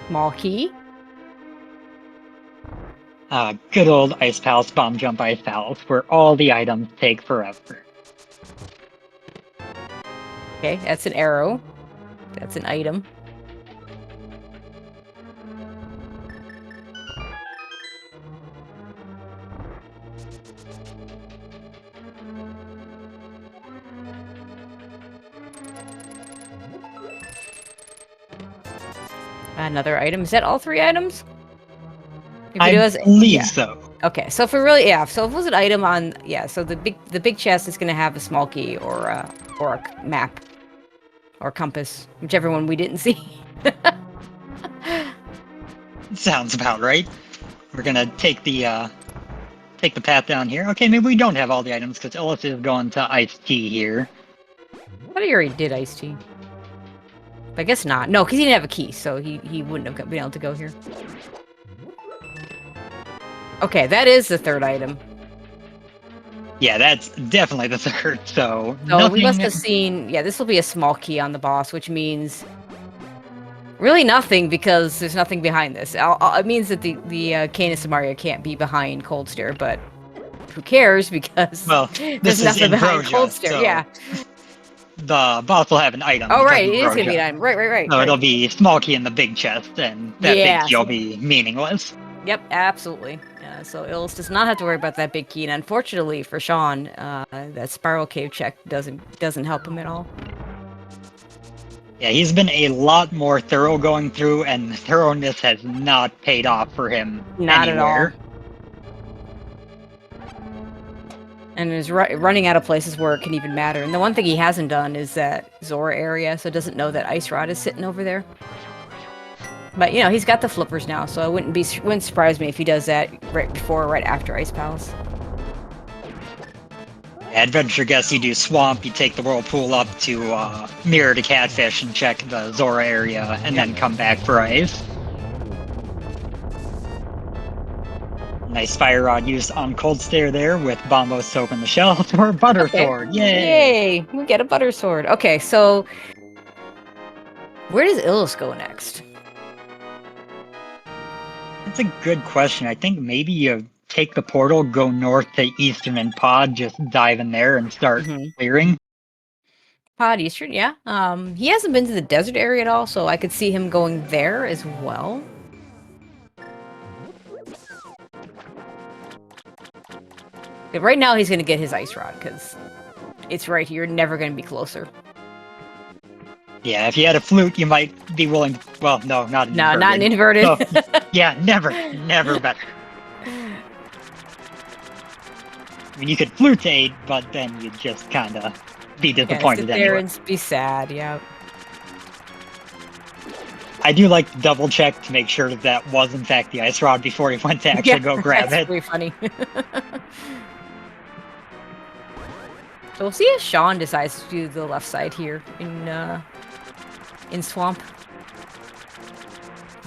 small key. Good old Ice Palace, Bomb Jump Ice Palace, where all the items take forever. Okay, that's an arrow. That's an item. Another item. Is that all 3 items? I believe so. Okay, so if it really, so if it was an item on, so the big chest is going to have a small key or a map or compass, whichever one we didn't see. Sounds about right. We're gonna take the path down here. Okay, maybe we don't have all the items because Illus is going to Iced Tea here. I thought he already did Iced Tea. But I guess not. No, because he didn't have a key, so he wouldn't have been able to go here. Okay, that is the 3rd item. Yeah, that's definitely the 3rd, so we must have seen, this will be a small key on the boss, which means really nothing, because there's nothing behind this. It means that the Canis Maria can't be behind Cold Stare, but who cares, because there's nothing behind Cold Stare, so the boss will have an item. Oh, right, it is going to be an item. Right. So it'll be small key in the big chest, and that big key will be meaningless. Yep, absolutely. So Illus does not have to worry about that big key, and unfortunately for Sean, that spiral cave check doesn't help him at all. Yeah, he's been a lot more thorough going through, and the thoroughness has not paid off for him not anywhere. At all. And is running out of places where it can even matter. And the one thing he hasn't done is that Zora area, so doesn't know that Ice Rod is sitting over there. But, you know, he's got the flippers now, so it wouldn't surprise me if he does that right before or right after Ice Palace. Adventure guess you do Swamp, you take the Whirlpool up to Mirror to Catfish and check the Zora area, and then come back for Ice. Nice Fire Rod used on Cold Stare there with Bombo Soap in the Shell for Butter Sword. Yay! Yay! We get a Butter Sword. Okay, so where does Illus go next? That's a good question. I think maybe you take the portal, go north to Eastern and Pod, just dive in there and start clearing. Pod Eastern, yeah. He hasn't been to the desert area at all, so I could see him going there as well. Right now, he's going to get his ice rod, because it's right here. You're never going to be closer. Yeah, if you had a flute, you might be willing... Well, no, not an No, inverted. not an inverted. So, yeah, never better. I mean, you could flute aid, but then you'd just kind of be Yeah, disappointed sit there anyway. and be sad, yeah. I do like to double check to make sure that was in fact the ice rod before he went to actually go grab that's it. pretty funny. So we'll see if Sean decides to do the left side here in Swamp.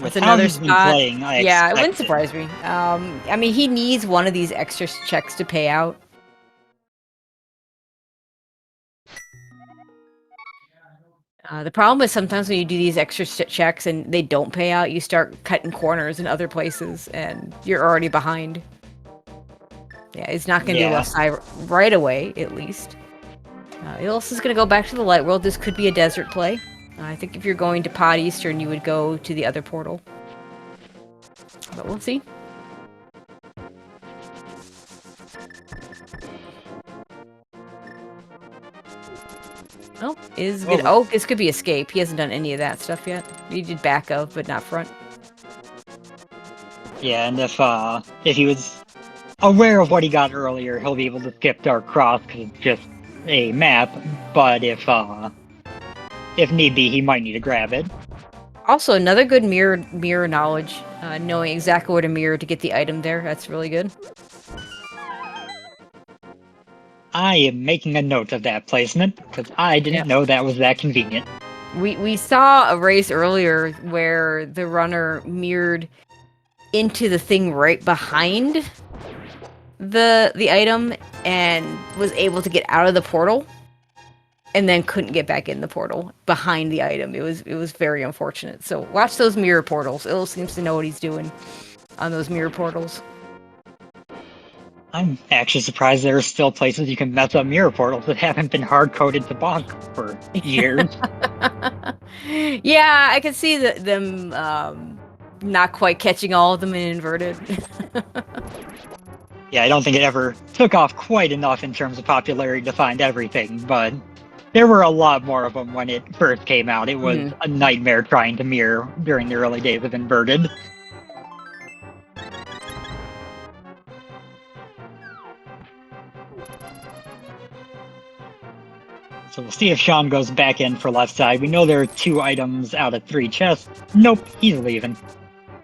With That's how another he's been spot. playing, I Yeah, it wouldn't expected. surprise me. I mean, he needs one of these extra checks to pay out. The problem is sometimes when you do these extra checks and they don't pay out, you start cutting corners in other places, and you're already behind. Yeah, he's not going to do Yeah. left side right away, at least. Illus is going to go back to the light world. This could be a desert play. I think if you're going to Pod Eastern, you would go to the other portal. But we'll see. Oh, is good. Oh, this could be escape. He hasn't done any of that stuff yet. He did back of, but not front. Yeah, and if he was aware of what he got earlier, he'll be able to skip Dark Cross because it's just a map. But if need be, he might need to grab it. Also, another good mirror knowledge, knowing exactly where to mirror to get the item there. That's really good. I am making a note of that placement because I didn't know that was that convenient. We saw a race earlier where the runner mirrored into the thing right behind the item and was able to get out of the portal, and then couldn't get back in the portal behind the item. It was very unfortunate. So watch those mirror portals. Illus seems to know what he's doing on those mirror portals. I'm actually surprised there are still places you can mess up mirror portals that haven't been hard-coded to bonk for years. Yeah, I can see them not quite catching all of them in inverted. Yeah, I don't think it ever took off quite enough in terms of popularity to find everything, but there were a lot more of them when it first came out. It was a nightmare trying to mirror during the early days of inverted. So we'll see if Sean goes back in for left side. We know there are 2 items out of 3 chests. Nope, he's leaving.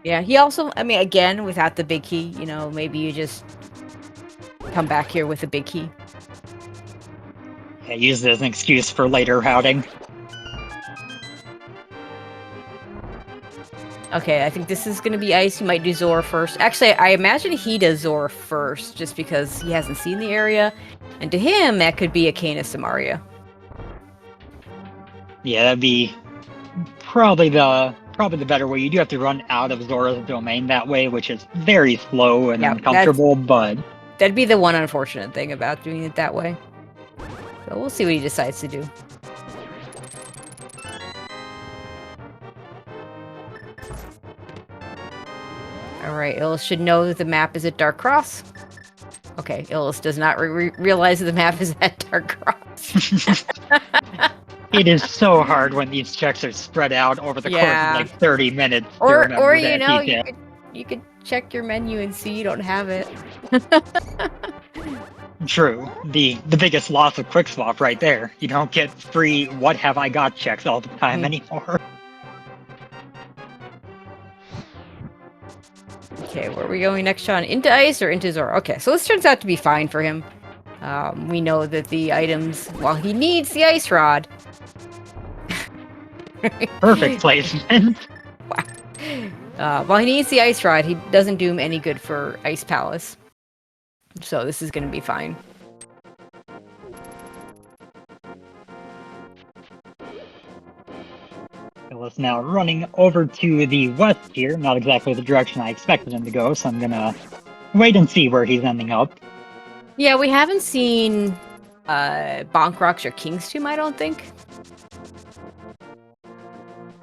Yeah, he also, I mean, again, without the big key, you know, maybe you just come back here with a big key. Yeah, use it as an excuse for later routing. Okay, I think this is going to be ice. He might do Zor first. Actually, I imagine he does Zor first, just because he hasn't seen the area. And to him, that could be a Canis Samaria. Yeah, that'd be probably the better way. You do have to run out of Zora's domain that way, which is very slow and uncomfortable, but... That'd be the one unfortunate thing about doing it that way. So we'll see what he decides to do. Alright, Illus should know that the map is at Dark Cross. Okay, Illus does not realize that the map is at Dark Cross. It is so hard when these checks are spread out over the course of like 30 minutes. Or you know, you could check your menu and see you don't have it. True. The biggest loss of Quick Swap right there. You don't get free what have I got checks all the time anymore. Okay, where are we going next, Sean? Into ice or into Zora? Okay, so this turns out to be fine for him. We know that the items, while he needs the ice rod. Perfect placement. While he needs the ice rod, he doesn't do him any good for Ice Palace. So this is going to be fine. Illus now running over to the west here. Not exactly the direction I expected him to go, so I'm gonna wait and see where he's ending up. Yeah, we haven't seen Bonk Rocks or King's Tomb, I don't think.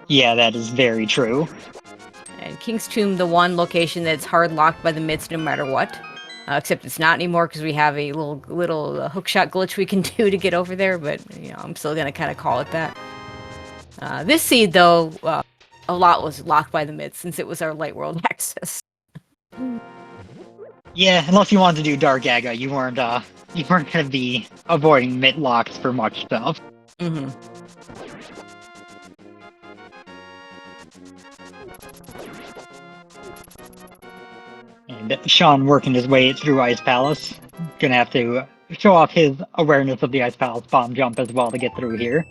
Yeah, that is very true. And King's Tomb, the one location that's hard locked by the midst no matter what. except it's not anymore because we have a little hookshot glitch we can do to get over there. But I'm still gonna kind of call it that. This seed, though, a lot was locked by the mid since it was our light world access. Yeah, unless you wanted to do Dark Aga, you weren't gonna be avoiding mid locks for much stuff. Mm-hmm. And Sean working his way through Ice Palace. Gonna have to show off his awareness of the Ice Palace bomb jump as well to get through here.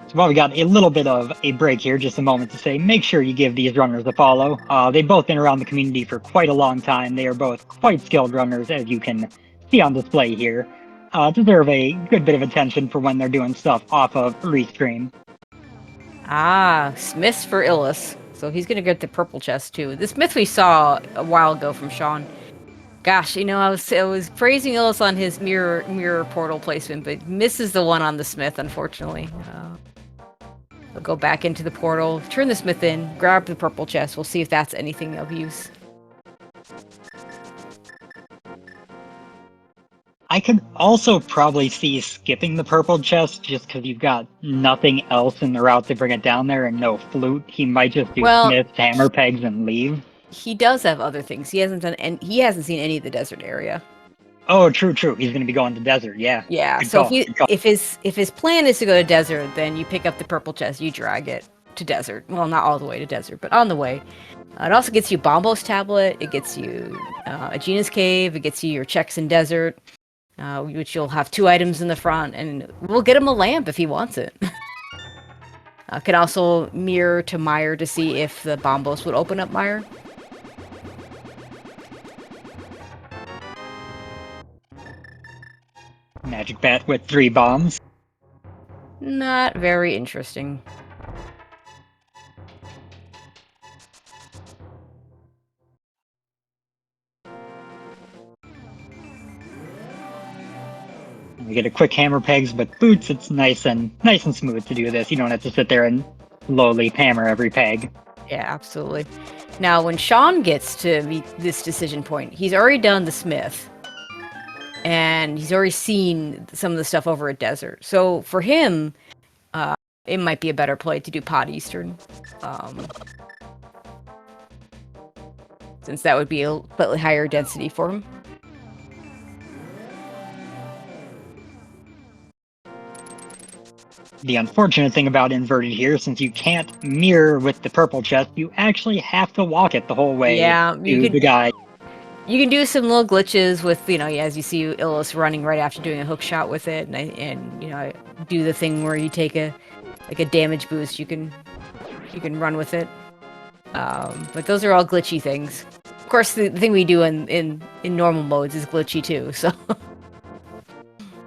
So while we got a little bit of a break here, just a moment to say, make sure you give these runners a follow. They've both been around the community for quite a long time. They are both quite skilled runners, as you can see on display here. Deserve a good bit of attention for when they're doing stuff off of Restream. Ah, Smiths for Illus. So he's gonna get the purple chest too. This myth we saw a while ago from Sean. Gosh, I was praising Illus on his mirror portal placement, but misses the one on the Smith, unfortunately. We'll go back into the portal, turn the Smith in, grab the purple chest. We'll see if that's anything of use. I could also probably see skipping the purple chest just because you've got nothing else in the route to bring it down there and no flute. He might just do Smith's hammer pegs and leave. He does have other things. He hasn't seen any of the desert area. Oh, true. He's going to be going to desert. Yeah. Yeah. Good So call. if his plan is to go to desert, then you pick up the purple chest, you drag it to desert. Well, not all the way to desert, but on the way. It also gets you Bombo's tablet. It gets you Aegina's cave. It gets you your checks in desert, which you'll have 2 items in the front, and we'll get him a lamp if he wants it. Can also mirror to Mire to see if the Bombos would open up Mire. Magic bat with 3 bombs. Not very interesting. We get a quick hammer pegs, but boots, it's nice and smooth to do this. You don't have to sit there and slowly hammer every peg. Yeah, absolutely. Now, when Sean gets to this decision point, he's already done the Smith. And he's already seen some of the stuff over at Desert. So for him, it might be a better play to do Pot Eastern. Since that would be a slightly higher density for him. The unfortunate thing about inverted here, since you can't mirror with the purple chest, you actually have to walk it the whole way to the guy. You can do some little glitches with, as you see Illus running right after doing a hook shot with it, and do the thing where you take a damage boost. You can run with it, but those are all glitchy things. Of course, the thing we do in normal modes is glitchy too. So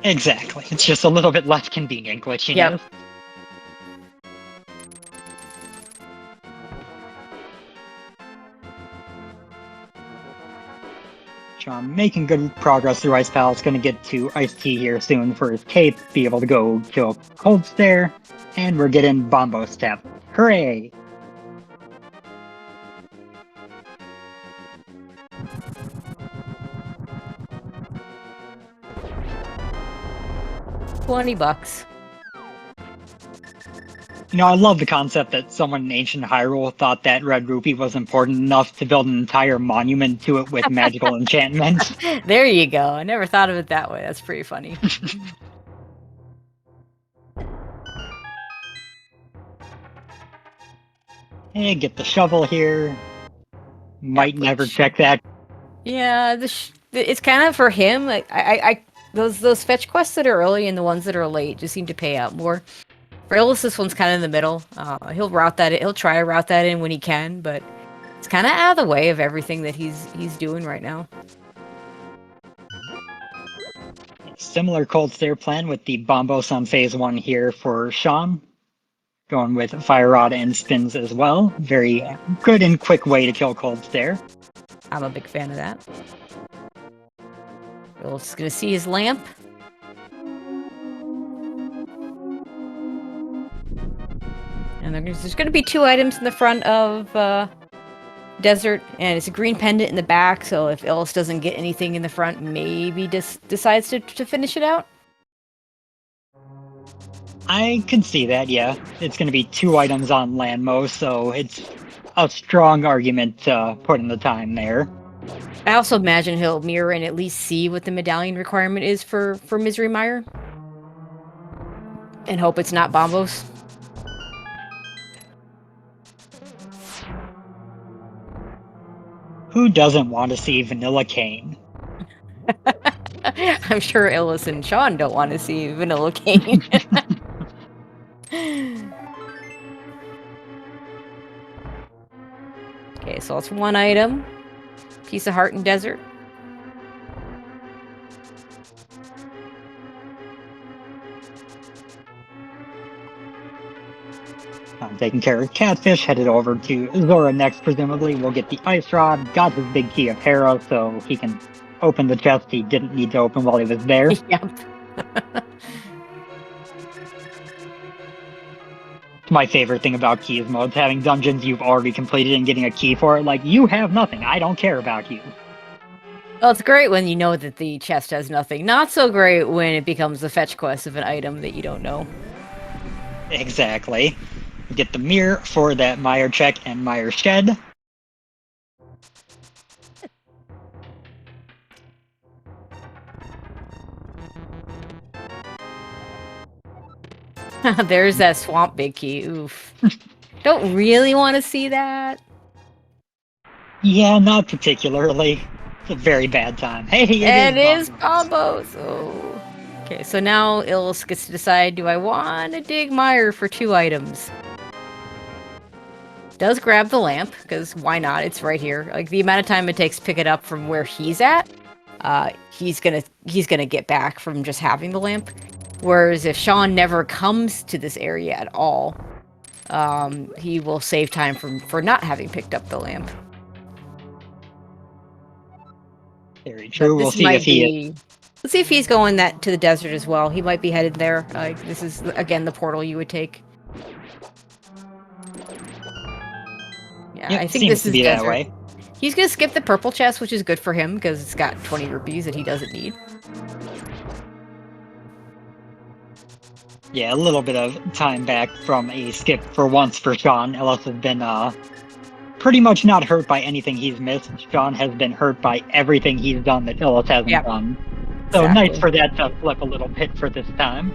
exactly, it's just a little bit less convenient glitchiness. Yep. Sean making good progress through Ice Palace. Going to get to Ice Tea here soon for his cape. Be able to go kill Cold Stare. And we're getting Bombo Step. Hooray! $20. I love the concept that someone in ancient Hyrule thought that Red Rupee was important enough to build an entire monument to it with magical enchantments. There you go. I never thought of it that way. That's pretty funny. Hey, get the shovel here. Might never check that. Yeah, it's kind of for him. Those fetch quests that are early and the ones that are late just seem to pay out more. For Illus, this one's kind of in the middle. He'll try to route that in when he can, but it's kind of out of the way of everything that he's doing right now. Similar Cold Stare plan with the Bombos on phase 1 here for Sean. Going with Fire Rod and Spins as well. Very good and quick way to kill Cold Stare. I'm a big fan of that. Illus is going to see his lamp. And there's going to be 2 items in the front of Desert, and it's a green pendant in the back, so if Illus doesn't get anything in the front, maybe decides to finish it out. I can see that, yeah. It's going to be 2 items on Landmo, so it's a strong argument to put in the time there. I also imagine he'll mirror and at least see what the medallion requirement is for Misery Mire. And hope it's not Bombos. Who doesn't want to see Vanilla Cane? I'm sure Illus and Sean don't want to see Vanilla Cane. Okay, so it's 1 item. Piece of heart in Desert. I'm taking care of Catfish, headed over to Zora next, presumably. We'll get the Ice Rod, got his big key of Hero, so he can open the chest he didn't need to open while he was there. Yep. It's my favorite thing about keys modes, having dungeons you've already completed and getting a key for it. Like, you have nothing, I don't care about you. Well, it's great when you know that the chest has nothing. Not so great when it becomes the fetch quest of an item that you don't know. Exactly. Get the mirror for that Mire check and Mire shed. There's that swamp big key. Oof. Don't really want to see that. Yeah, not particularly. It's a very bad time. Hey, It is Bombos. Bombos. Oh. Okay, so now Illus gets to decide, do I want to dig Mire for 2 items? Does grab the lamp, because why not? It's right here. Like, the amount of time it takes to pick it up from where he's at, he's gonna get back from just having the lamp. Whereas if Sean never comes to this area at all, he will save time for not having picked up the lamp. Very true. We'll see if he is. Let's see if he's going to the desert as well. He might be headed there. This is, again, the portal you would take. Yeah, Yep, I think seems this to is be desert. that way. He's gonna skip the purple chest, which is good for him, because it's got 20 rupees that he doesn't need. Yeah, a little bit of time back from a skip for once for Sean. Illus has been pretty much not hurt by anything he's missed. Sean has been hurt by everything he's done that Illus hasn't done. So Exactly. nice for that to flip a little bit for this time.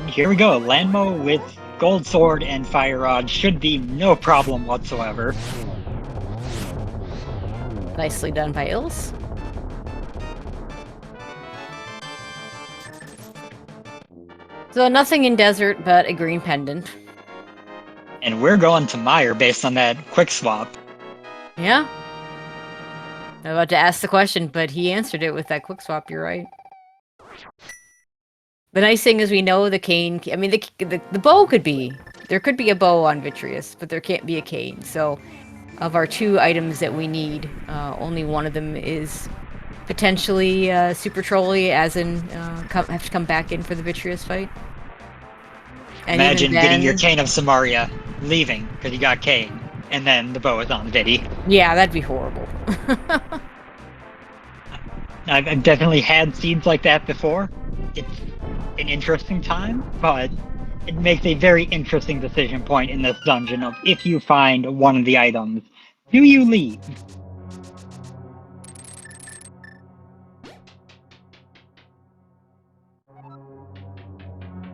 Here we go. Landmo with Gold Sword and Fire Rod should be no problem whatsoever. Nicely done by Illus. So nothing in desert but a green pendant. And we're going to Mire based on that quick swap. Yeah. I'm about to ask the question, but he answered it with that quick swap, you're right. The nice thing is we know the cane, I mean, the bow could be, there could be a bow on Vitreous, but there can't be a cane. So of our 2 items that we need, only one of them is potentially super trolly, as in have to come back in for the Vitreous fight. And Imagine even getting then, your Cane of Samaria, leaving because you got Cane, and then the bow is on Viddy. yeah, that'd be horrible. I've definitely had seeds like that before. It's an interesting time, but it makes a very interesting decision point in this dungeon of if you find one of the items, do you leave?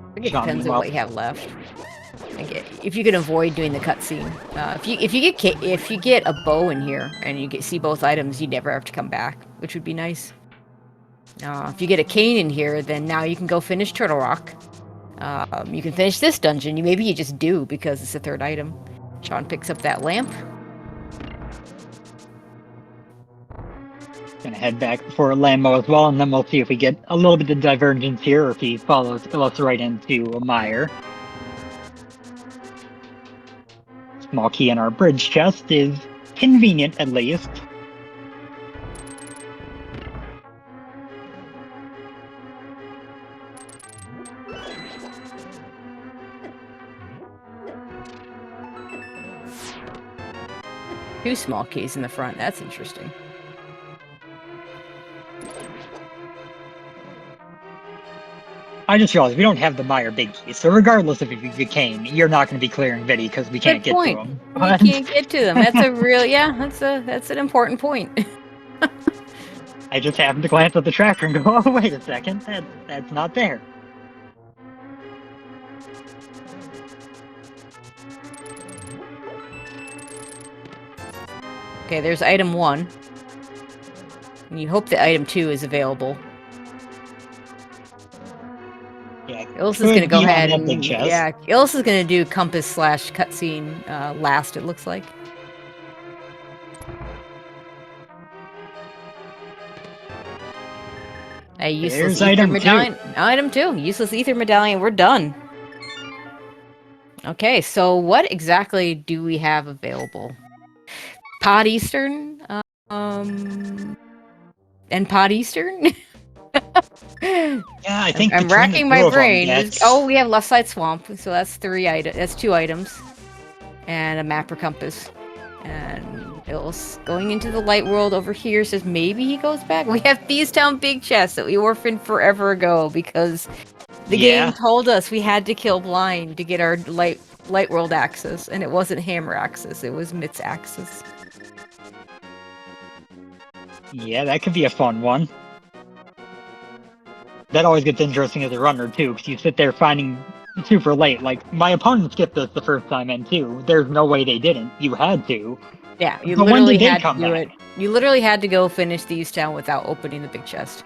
I think it depends on what you have left. If you can avoid doing the cutscene, if you get a bow in here and you see both items, you never have to come back, which would be nice. If you get a cane in here, then now you can go finish Turtle Rock. You can finish this dungeon. Maybe you just do because it's the 3rd item. Sean picks up that lamp. Gonna head back for Landmo as well, and then we'll see if we get a little bit of divergence here, or if he follows Illus right into Mire. Small key in our bridge chest is convenient, at least. 2 small keys in the front. That's interesting. I just realized we don't have the Meyer big key, so regardless if you cane, you're not going to be clearing Viddy because we can't Good get to point. him. We can't get to them. That's a real, yeah, that's an important point. I just happened to glance at the tracker and go, oh, wait a second, that's not there. Okay, there's item 1. And you hope that item 2 is available. Yeah, Illus is gonna go ahead and big chest. yeah, Illus is gonna do compass / cutscene last. It looks like. A useless There's ether item medallion. Item 2, useless ether medallion. We're done. Okay, so what exactly do we have available? Pod Eastern, and Pod Eastern. Yeah, I think I'm between racking the my two of them, brain. that's... Oh, we have Left Side Swamp, so that's 3 items. That's 2 items, and a map or compass. And Illus going into the light world over here says maybe he goes back. We have Thieves Town Big Chest that we orphaned forever ago because the game told us we had to kill Blind to get our light world access, and it wasn't Hammer access; it was Mitt's access. Yeah, that could be a fun one. That always gets interesting as a runner too, because you sit there finding super late. Like my opponent skipped this the first time in too. There's no way they didn't. You had to. Yeah, you But when literally did they had to come do back? it. You literally had to go finish Thieves Town without opening the big chest.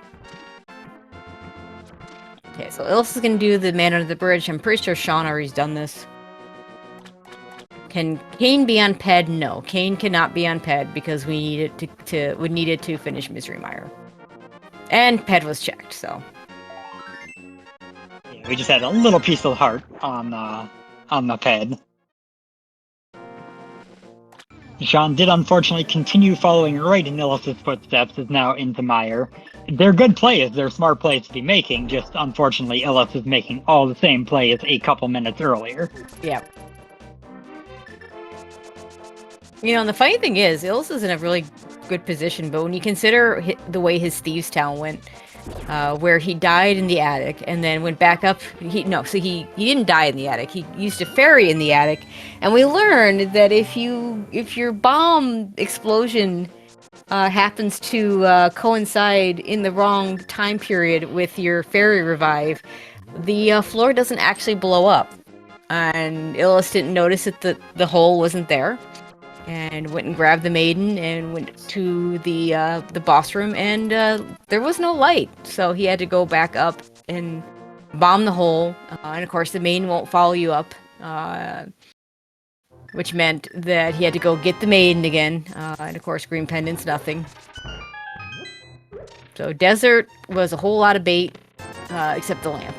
Okay, so Illus is gonna do the man under the bridge. I'm pretty sure Sean already's done this. Can Kane be on Ped? No, Kane cannot be on Ped because we needed to finish Misery Mire. And Ped was checked, so. Yeah, we just had a little piece of the heart on the ped. Sean did unfortunately continue following right in Illus's footsteps, is now into Mire. They're good plays, they're smart plays to be making, just unfortunately Illus is making all the same plays a couple minutes earlier. Yep. You know, and the funny thing is, Illus is in a really good position, but when you consider the way his Thieves Town went, where he died in the attic and then went back up, he didn't die in the attic, he used a fairy in the attic, and we learned that if your bomb explosion happens to coincide in the wrong time period with your fairy revive, the floor doesn't actually blow up. And Illus didn't notice that the hole wasn't there, and went and grabbed the maiden and went to the boss room, and there was no light, so he had to go back up and bomb the hole, and of course the maiden won't follow you up, which meant that he had to go get the maiden again, and of course green pendants, nothing. So desert was a whole lot of bait, except the lamp.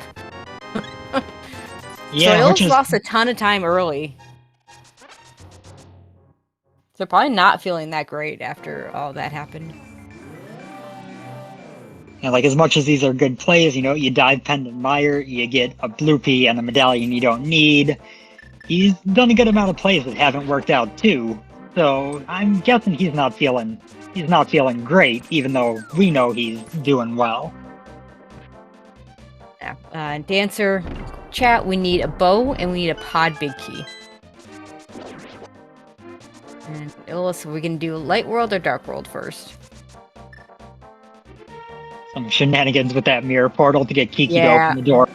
Yeah, so Illus lost a ton of time early. So probably not feeling that great after all that happened. And like, as much as these are good plays, you know, you dive Pendant Mire, you get a Bloopy and a medallion you don't need. He's done a good amount of plays that haven't worked out too. So I'm guessing he's not feeling great, even though we know he's doing well. Yeah. Dancer chat, we need a bow and we need a pod big key. And Illus, we can do Light World or Dark World first. Some shenanigans with that mirror portal to get Kiki to open the door.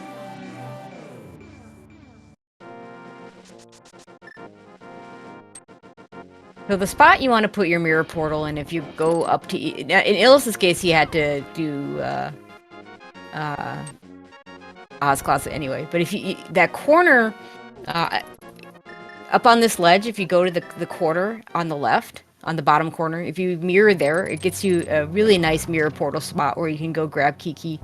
So the spot you want to put your mirror portal in, if you go up to... in Illus's case, he had to do Oz Closet anyway. But if you... that corner... up on this ledge, if you go to the corner on the left, on the bottom corner, if you mirror there, it gets you a really nice mirror portal spot where you can go grab Kiki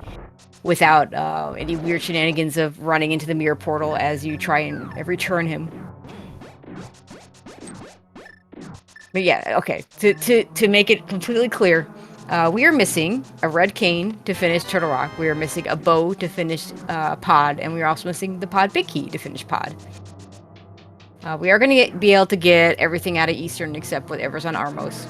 without any weird shenanigans of running into the mirror portal as you try and return him. But yeah, okay, to make it completely clear, we are missing a red cane to finish Turtle Rock, we are missing a bow to finish Pod, and we are also missing the Pod Big Key to finish Pod. We are going to be able to get everything out of Eastern except whatever's on Armos.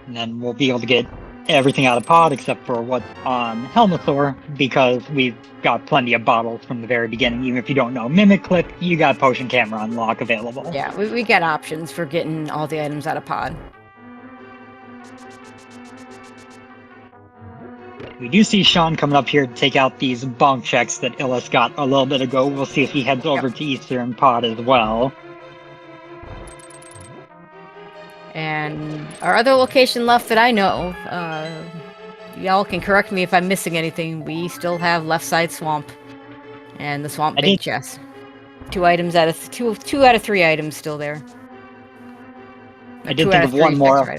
And then we'll be able to get everything out of pod except for what's on Helmasaur, because we've got plenty of bottles from the very beginning. Even if you don't know Mimic Clip, you got Potion Camera Unlock available. Yeah, we got options for getting all the items out of pod. We do see Sean coming up here to take out these bonk checks that Illus got a little bit ago. We'll see if he heads over to Eastern Pod as well. And our other location left that I know of, y'all can correct me if I'm missing anything, we still have left side swamp and the swamp big chest. 2 items out of two out of 3 items still there. I did think of one more.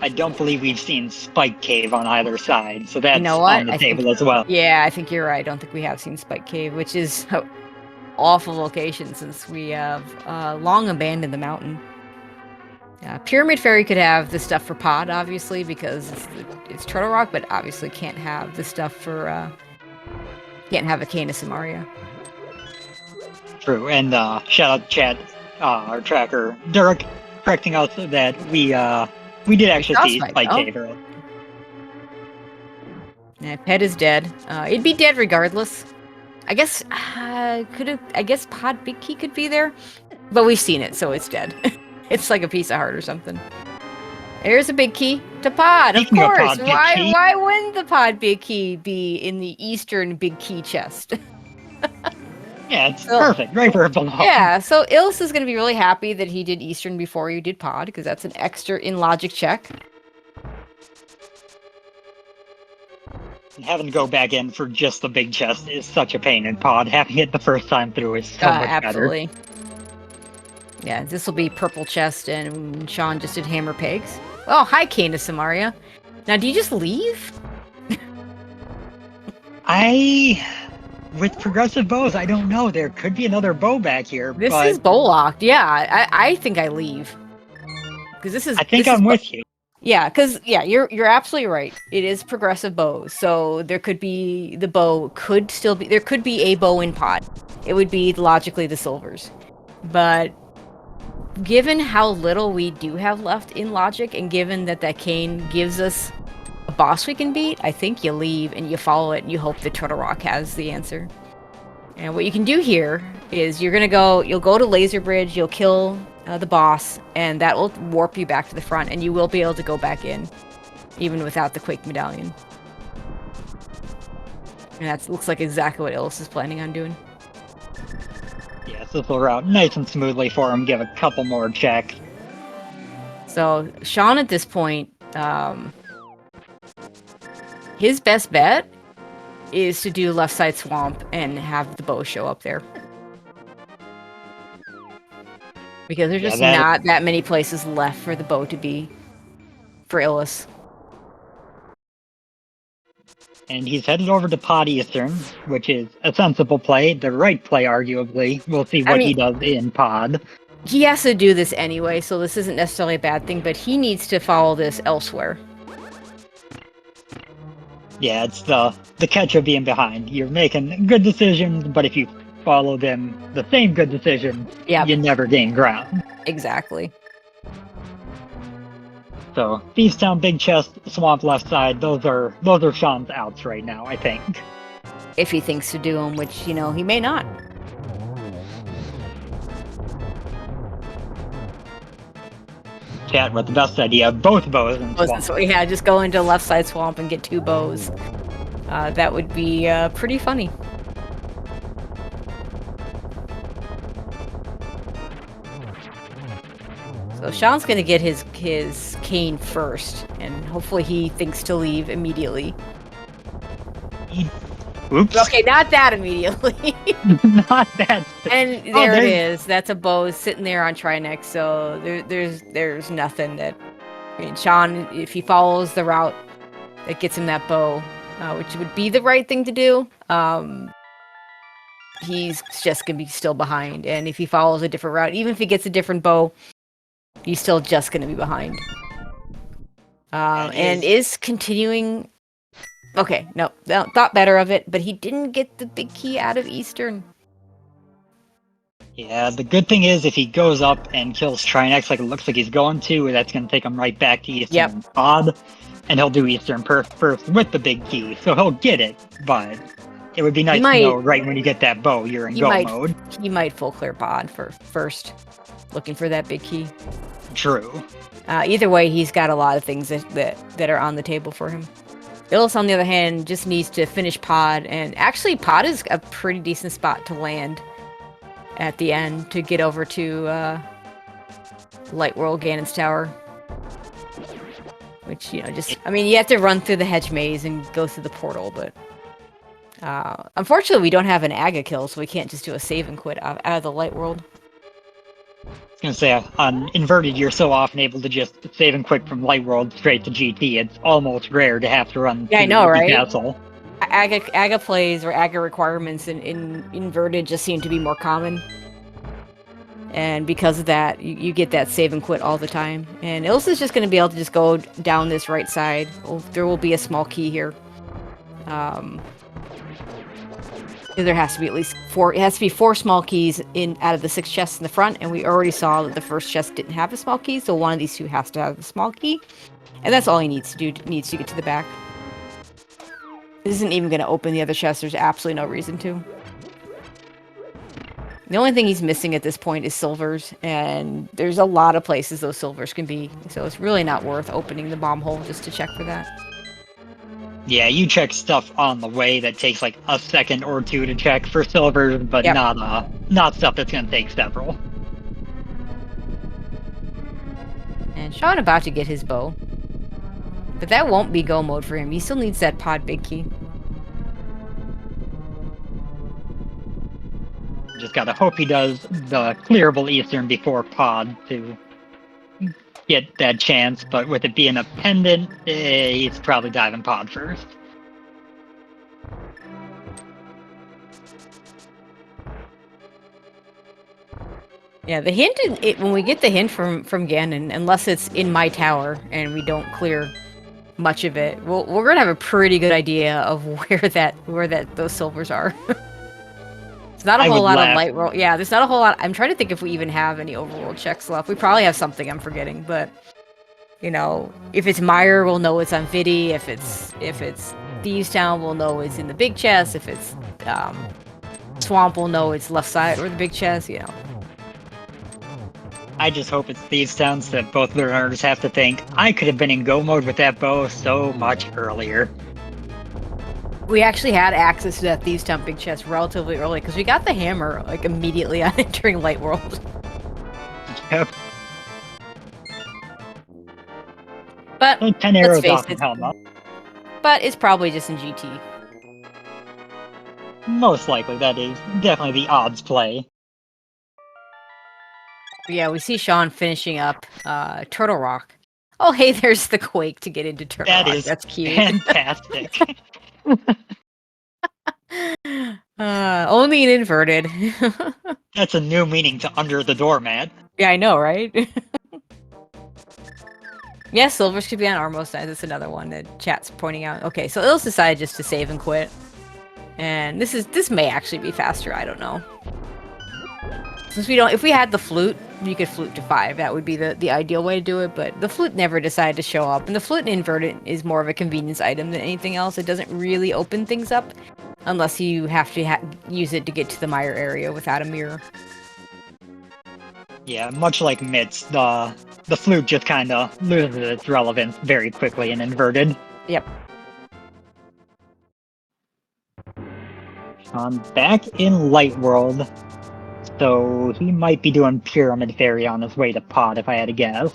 I don't believe we've seen Spike Cave on either side, so that's on the table as well. Yeah, I think you're right. I don't think we have seen Spike Cave, which is an awful location since we have long abandoned the mountain. Pyramid Fairy could have the stuff for pod, obviously, because it's Turtle Rock, but obviously can't have the stuff for... can't have a Canis Samaria. True, and shout out to Chad, our tracker, Derek, correcting us that we did actually see Spike Cave earlier. Yeah, Pet is dead. It'd be dead regardless. I guess Pod Big Key could be there, but we've seen it, so it's dead. It's like a piece of heart or something. There's a big key to pod, of course. Why wouldn't the pod big key be in the Eastern big key chest? Yeah, it's perfect. Right where it belongs. Yeah, so Illus is going to be really happy that he did Eastern before you did pod, because that's an extra in logic check. And having to go back in for just the big chest is such a pain in pod. Having it the first time through is so much absolutely. better. Yeah, this will be purple chest, and Sean just did hammer pegs. Oh, hi, Canis Samaria. Now, do you just leave? With progressive bows, I don't know. There could be another bow back here. This is bow locked. Yeah, I think I leave. Because this is. I think I'm with you. Yeah, because you're absolutely right. It is progressive bows, so there could be there could be a bow in pod. It would be logically the silvers, but given how little we do have left in logic, and given that cane gives us a boss we can beat, I think you leave and you follow it and you hope that Turtle Rock has the answer. And what you can do here is you'll go to Laser Bridge, you'll kill the boss, and that will warp you back to the front, and you will be able to go back in, even without the Quake Medallion. And that looks like exactly what Illus is planning on doing. Yes, this will route nice and smoothly for him, give a couple more checks. So, Sean at this point, his best bet is to do left side swamp and have the bow show up there. Because there's just not that many places left for the bow to be for Illus. And he's headed over to Pod Eastern, which is a sensible play, the right play, arguably. We'll see what he does in Pod. He has to do this anyway, so this isn't necessarily a bad thing, but he needs to follow this elsewhere. Yeah, it's the catch of being behind. You're making good decisions, but if you follow them, the same good decision, you never gain ground. Exactly. So, Thieves Town, Big Chest, Swamp left side, those are Sean's outs right now, I think. If he thinks to do them, which, he may not. Chat with the best idea, both bows in Swamp. So, yeah, just go into left side Swamp and get 2 bows. That would be pretty funny. So Sean's gonna get his cane first, and hopefully he thinks to leave immediately. Oops. Okay, not that immediately. Not that. And there it is. That's a bow sitting there on Trinex. So there's nothing that. Sean, if he follows the route that gets him that bow, which would be the right thing to do, he's just gonna be still behind. And if he follows a different route, even if he gets a different bow, he's still just going to be behind. And is continuing. Okay, no, thought better of it, but he didn't get the big key out of Eastern. Yeah, the good thing is if he goes up and kills Trinex like it looks like he's going to, that's going to take him right back to Eastern Pod, and he'll do Eastern first with the big key, so he'll get it, but it would be nice to know right when you get that bow, you're in go mode. He might full clear Pod first, looking for that big key. True. Either way, he's got a lot of things that are on the table for him. Illus, on the other hand, just needs to finish Pod, and actually Pod is a pretty decent spot to land at the end to get over to Light World Ganon's Tower. Which, you know, you have to run through the hedge maze and go through the portal, but unfortunately we don't have an Aga kill, so we can't just do a save and quit out of the Light World. I was gonna say, on Inverted, you're so often able to just save and quit from Light World straight to GT. It's almost rare to have to run I know, right? Castle. Aga plays or Aga requirements in Inverted just seem to be more common. And because of that, you get that save and quit all the time. And Illus is just going to be able to just go down this right side. There will be a small key here. There has to be at least 4. It has to be 4 small keys out of the 6 chests in the front, and we already saw that the first chest didn't have a small key, so one of these 2 has to have a small key, and that's all he needs to do. Needs to get to the back. This isn't even going to open the other chest. There's absolutely no reason to. The only thing he's missing at this point is silvers, and there's a lot of places those silvers can be, so it's really not worth opening the bomb hole just to check for that. Yeah, you check stuff on the way that takes like a second or 2 to check for silvers, but not stuff that's going to take several. And Sean about to get his bow. But that won't be go mode for him. He still needs that pod big key. Just gotta hope he does the clearable Eastern before pod to get that chance, but with it being a pendant, he's probably diving pod first. Yeah, the hint, when we get the hint from Ganon, unless it's in my tower and we don't clear much of it, we're gonna have a pretty good idea of where those silvers are. It's not a whole lot of light world. Yeah, there's not a whole lot. I'm trying to think if we even have any overworld checks left. We probably have something I'm forgetting, but you know, if it's Mire, we'll know it's on Vidi. If it's Thieves Town, we'll know it's in the big chest. If it's Swamp, we'll know it's left side or the big chest. You know. I just hope it's Thieves Town so that both learners have to think, I could have been in go mode with that bow so much earlier. We actually had access to that Thieves Town big chest relatively early, because we got the hammer like immediately on entering Light World. Yep. But 10 arrows off the helmet. But it's probably just in GT. Most likely, that is definitely the odds play. Yeah, we see Sean finishing up Turtle Rock. Oh, hey, there's the Quake to get into Turtle Rock. That's cute. Fantastic. Only in Inverted. That's a new meaning to under the doormat. Yeah, I know, right? Yeah, silvers could be on Armo side. That's another one that chat's pointing out. Okay, so Illus decided just to save and quit. And this may actually be faster, I don't know. Since if we had the flute, you could flute to 5. That would be the ideal way to do it, but the flute never decided to show up. And the flute in Inverted is more of a convenience item than anything else. It doesn't really open things up unless you have to use it to get to the Mire area without a mirror. Yeah, much like Mitz, the flute just kind of loses its relevance very quickly in Inverted. Yep. Back in Light World, so he might be doing Pyramid Fairy on his way to Pod, if I had to guess.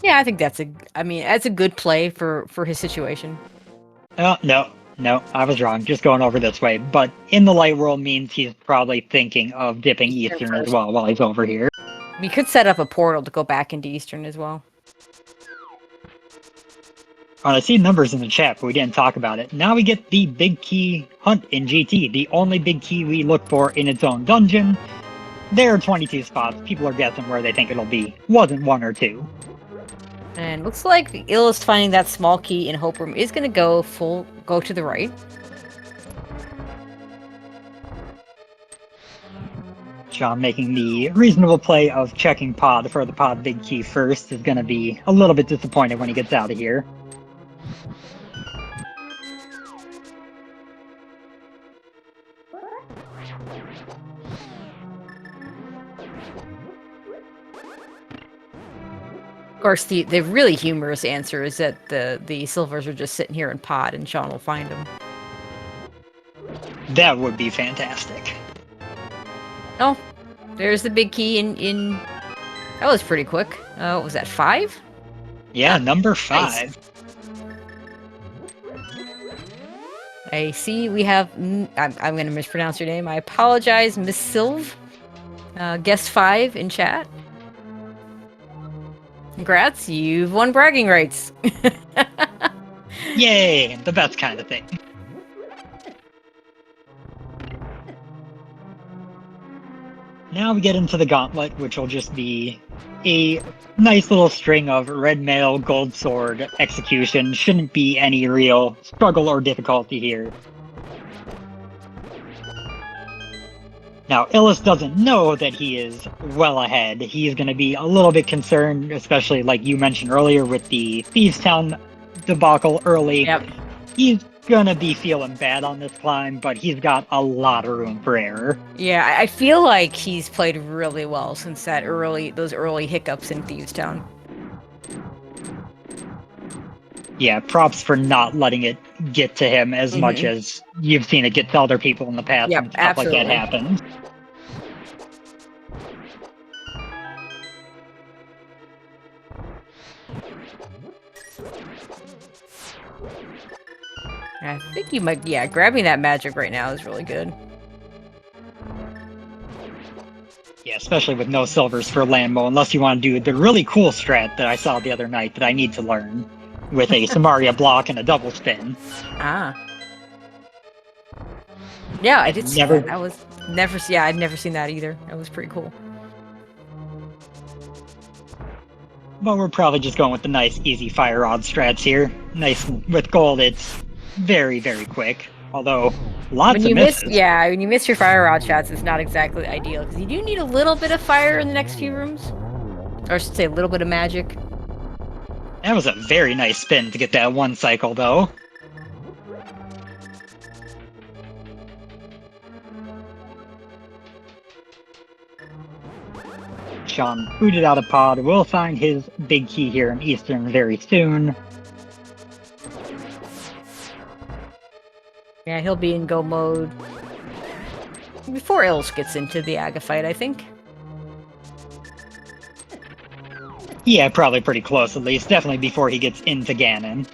Yeah, I think that's a good play for his situation. No, I was wrong. Just going over this way. But in the Light World means he's probably thinking of dipping Eastern as well while he's over here. We could set up a portal to go back into Eastern as well. I see numbers in the chat, but we didn't talk about it. Now we get the big key hunt in GT, the only big key we look for in its own dungeon. There are 22 spots. People are guessing where they think it'll be. Wasn't 1 or 2. And looks like Illus finding that small key in Hope Room is going to go to the right. Sean making the reasonable play of checking pod for the pod big key first is going to be a little bit disappointed when he gets out of here. Of course, the really humorous answer is that the silvers are just sitting here in pod, and Sean will find them. That would be fantastic. Oh, there's the big key in... That was pretty quick. What was that, 5? Yeah, number 5. Nice. I see we have... I'm going to mispronounce your name. I apologize, Miss Sylv. Guest 5 in chat. Congrats, you've won bragging rights. Yay, the best kind of thing. Now we get into the gauntlet, which will just be a nice little string of red mail, gold sword, execution. Shouldn't be any real struggle or difficulty here. Now, Illus doesn't know that he is well ahead. He's going to be a little bit concerned, especially like you mentioned earlier with the Thieves Town debacle early. Yep. He's going to be feeling bad on this climb, but he's got a lot of room for error. Yeah, I feel like he's played really well since those early hiccups in Thieves Town. Yeah, props for not letting it get to him as much as you've seen it get to other people in the past. Yep, and stuff absolutely. like that happens. I think you might... Yeah, grabbing that magic right now is really good. Yeah, especially with no silvers for Lambo, unless you want to do the really cool strat that I saw the other night that I need to learn, with a Samaria block and a double spin. Ah. Yeah, I did see Never- that. That was never... Yeah, I'd never seen that either. That was pretty cool. But we're probably just going with the nice, easy fire rod strats here. Nice with gold, it's very, very quick. Although, lots of misses. When you miss your fire rod shots, it's not exactly ideal, because you do need a little bit of fire in the next few rooms. Or I should say, a little bit of magic. That was a very nice spin to get that one cycle, though. Sean booted out of pod. We'll find his big key here in Eastern very soon. Yeah, he'll be in go mode before Illus gets into the Aga fight, I think. Yeah, probably pretty close at least. Definitely before he gets into Ganon.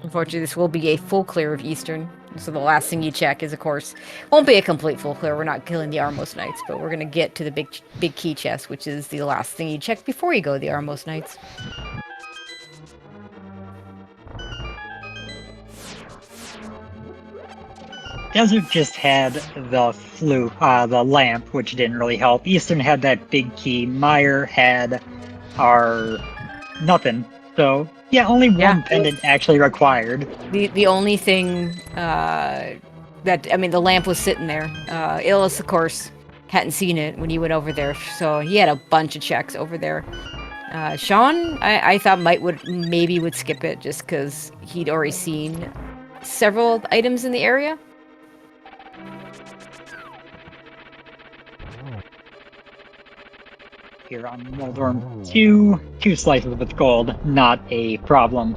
Unfortunately, this will be a full clear of Eastern. So the last thing you check is, of course, won't be a complete full clear. We're not killing the Armos Knights, but we're going to get to the big key chest, which is the last thing you check before you go to the Armos Knights. Desert just had the lamp, which didn't really help. Eastern had that big key. Meyer had our nothing. So yeah, only one pendant actually required. The only thing the lamp was sitting there. Illus, of course, hadn't seen it when he went over there, so he had a bunch of checks over there. Sean, I thought maybe would skip it just because he'd already seen several items in the area. Here on Moldorm, two slices with gold, not a problem.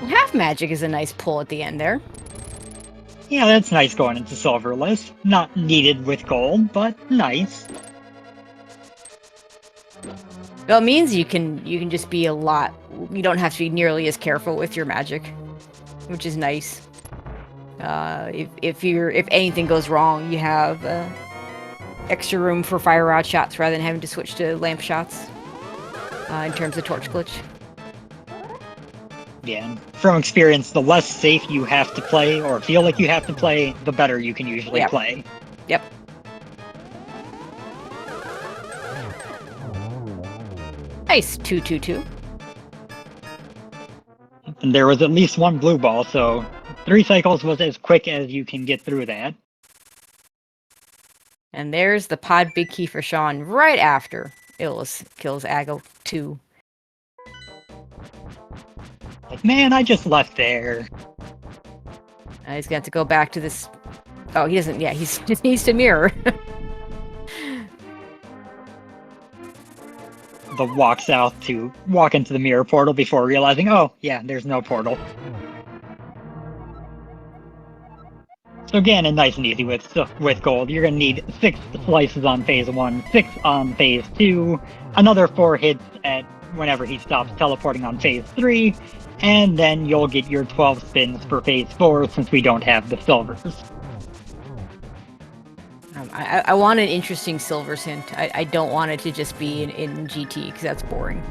Half magic is a nice pull at the end there. Yeah, that's nice going into silverless. Not needed with gold, but nice. Well, it means you can just be a lot. You don't have to be nearly as careful with your magic, which is nice. If anything goes wrong, you have extra room for fire rod shots rather than having to switch to lamp shots. In terms of torch glitch. Yeah, from experience, the less safe you have to play or feel like you have to play, the better you can usually play. Yep. Nice. 2-2-2. And there was at least one blue ball, so 3 cycles was as quick as you can get through that. And there's the pod big key for Sean right after Illus kills Aggo 2. Like, man, I just left there. He's going to have to go back to this. Oh, he doesn't. Yeah, he just needs to mirror. The walk south to walk into the mirror portal before realizing, oh, yeah, there's no portal. So Ganon, nice and easy with gold. You're going to need 6 slices on phase 1, 6 on phase 2, another 4 hits at whenever he stops teleporting on phase 3, and then you'll get your 12 spins for phase 4 since we don't have the silvers. I want an interesting silvers hint. I don't want it to just be in GT, because that's boring.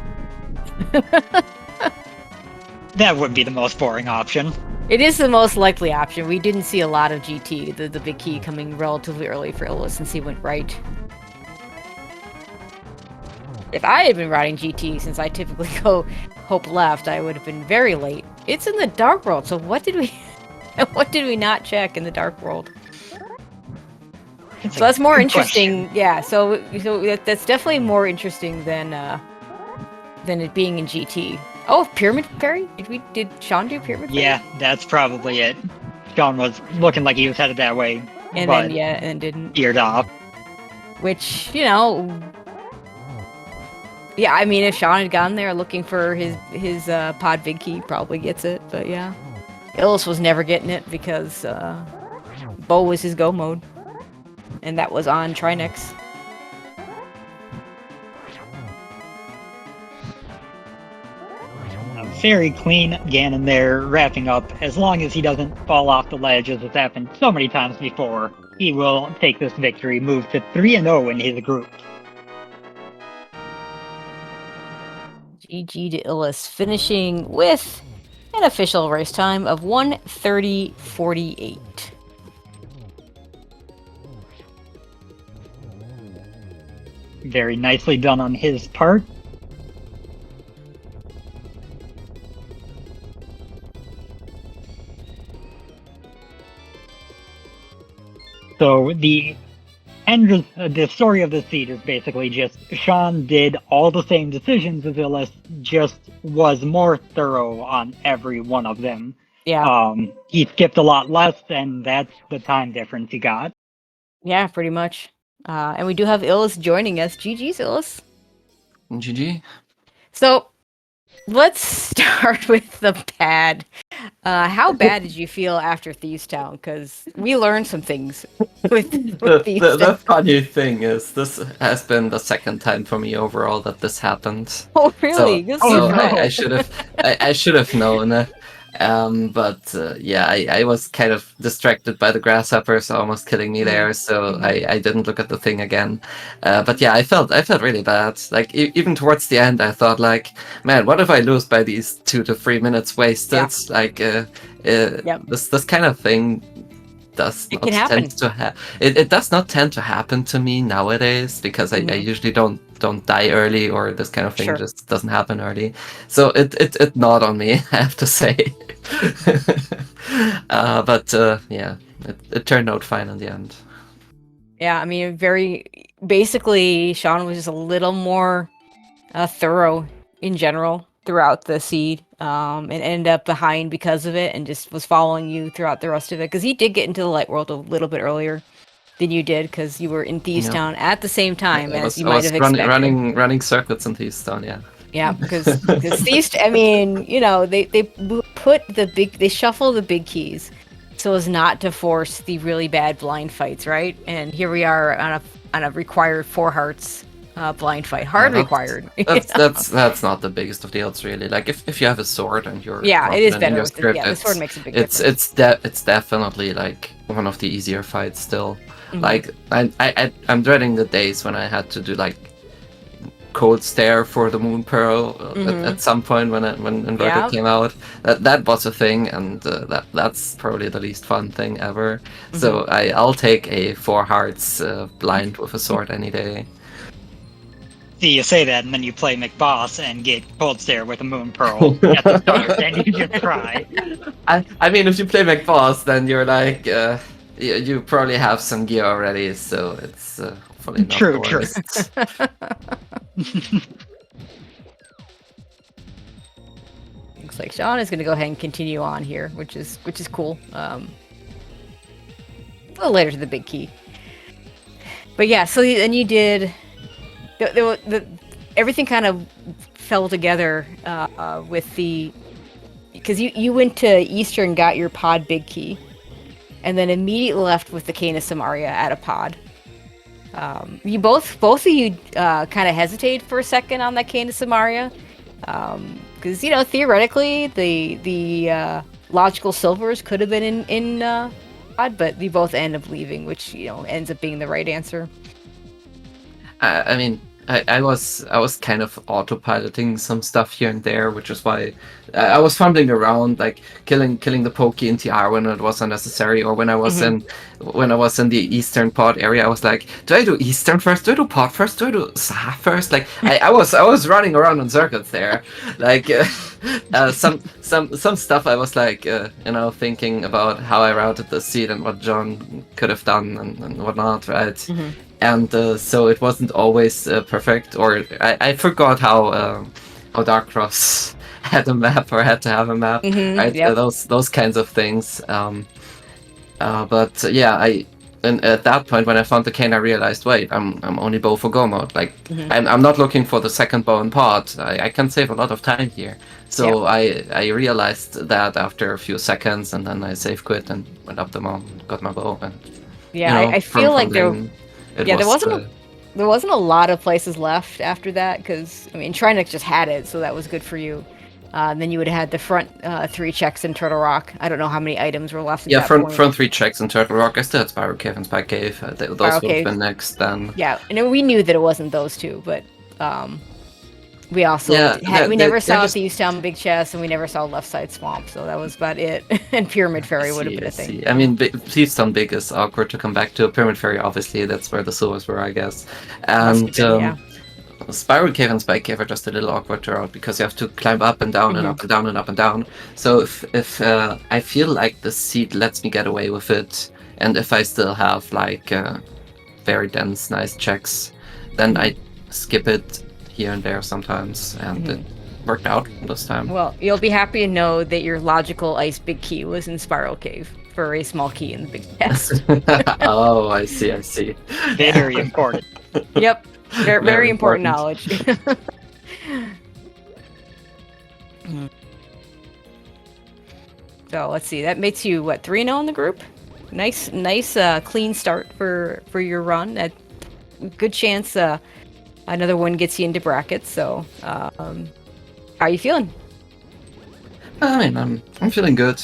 That would be the most boring option. It is the most likely option. We didn't see a lot of GT, the big key coming relatively early for Illus since he went right. If I had been riding GT, since I typically go hope left, I would have been very late. It's in the Dark World, so what did we not check in the Dark World? So that's more interesting. Question. Yeah, so that's definitely more interesting than it being in GT. Oh, Pyramid Fairy? Did Sean do Pyramid Fairy? Yeah, that's probably it. Sean was looking like he was headed that way, and but then and then didn't. Eared off. Which, yeah, I mean, if Sean had gone there looking for his pod big key, probably gets it. But yeah, Illus was never getting it because Bo was his go mode, and that was on Trinex. Very clean Ganon there, wrapping up. As long as he doesn't fall off the ledge, as has happened so many times before, he will take this victory, move to 3-0 in his group. GG to Illus, finishing with an official race time of 1:30:48. Very nicely done on his part. So the story of the seed is basically just Sean did all the same decisions as Illus, just was more thorough on every one of them. Yeah. He skipped a lot less, and that's the time difference he got. Yeah, pretty much. And we do have Illus joining us. GG's, Illus. GG. So let's start with the bad. How bad did you feel after Thieves Town? Because we learned some things with Thieves Town. The funny thing is, this has been the second time for me overall that this happened. Oh, really? I should have known. I was kind of distracted by the grasshoppers almost killing me there, so I didn't look at the thing again. But yeah, I felt really bad. Like even towards the end, I thought like, man, what if I lose by these 2 to 3 minutes wasted? Yeah. Like this kind of thing does not tend to it does not tend to happen to me nowadays because I usually don't die early, or this kind of thing just doesn't happen early. So it gnawed on me, I have to say. It turned out fine in the end. Yeah, I mean, basically, Sean was just a little more thorough in general throughout the seed, and ended up behind because of it, and just was following you throughout the rest of it. Because he did get into the light world a little bit earlier than you did, because you were in Thieves Town at the same time as you might have expected. Running circuits in Thieves Town, yeah. Yeah, because Thieves, I mean, they shuffle the big keys so as not to force the really bad blind fights, right? And here we are on a required 4 hearts blind fight, required. That's not the biggest of deals, really. Like if you have a sword and you're it is better. The sword makes a big difference. It's definitely like one of the easier fights still. Mm-hmm. Like I'm dreading the days when I had to do like Cold Stare for the Moon Pearl at some point when Inverted came out. That was a thing, and that's probably the least fun thing ever. Mm-hmm. So I'll take a 4 hearts blind with a sword any day. See, you say that, and then you play McBoss and get Cold Stare with a Moon Pearl at the start, and you just cry. I mean, if you play McBoss, then you're like, you probably have some gear already, so it's hopefully not True, the true. worst. Looks like Sean is going to go ahead and continue on here, which is cool. A little later to the big key. But yeah, so then you did... everything kind of fell together with the... Because you went to Easter and got your pod big key, and then immediately left with the Cane of Samaria at a pod. You both of you kind of hesitated for a second on that Cane of Samaria. Because, you know, theoretically, the logical silvers could have been in pod, but you both end up leaving, which, you know, ends up being the right answer. I mean, I was kind of autopiloting some stuff here and there, which is why I was fumbling around, like killing the pokey in TR when it was unnecessary, or when I was in the Eastern pod area, I was like, do I do Eastern first? Do I do pod first? Do I do Sah first? Like I was running around in circuits there, like some stuff I was like thinking about how I routed the seed and what John could have done and whatnot, right? And so it wasn't always perfect, or I forgot how Darkcross had a map or had to have a map, right? Yep. Those kinds of things. But yeah, and at that point when I found the cane, I realized, wait, I'm only bow for go mode. Like I'm not looking for the second bow in pod. I can save a lot of time here. So I realized that after a few seconds, and then I save quit and went up the mountain, got my bow, and I feel like there wasn't there wasn't a lot of places left after that, because I mean Trinex just had it, so that was good for you. Then you would have had the front 3 checks in Turtle Rock. I don't know how many items were left. Yeah, front 3 checks in Turtle Rock. I still had Spiral Cave and Spike Cave. Those would have been next then. Yeah, and we knew that it wasn't those two, but we also never saw the East Town Big Chest, and we never saw Left Side Swamp, so that was about it. And Pyramid Ferry would have been a thing. I mean, Thievestown Big is awkward to come back to. Pyramid Ferry, obviously, that's where the sewers were, I guess. And Spiral Cave and Spike Cave are just a little awkward to route, because you have to climb up and down and up and down and up and down. So if I feel like the seed lets me get away with it, and if I still have like very dense, nice checks, then I skip it here and there sometimes, and it worked out this time. Well, you'll be happy to know that your logical ice big key was in Spiral Cave for a small key in the big chest. Oh, I see. Very important. Yep. Very important knowledge. So let's see. That makes you 3-0 in the group. Nice, clean start for your run. A good chance another one gets you into brackets. So, how are you feeling? I mean, I'm feeling good.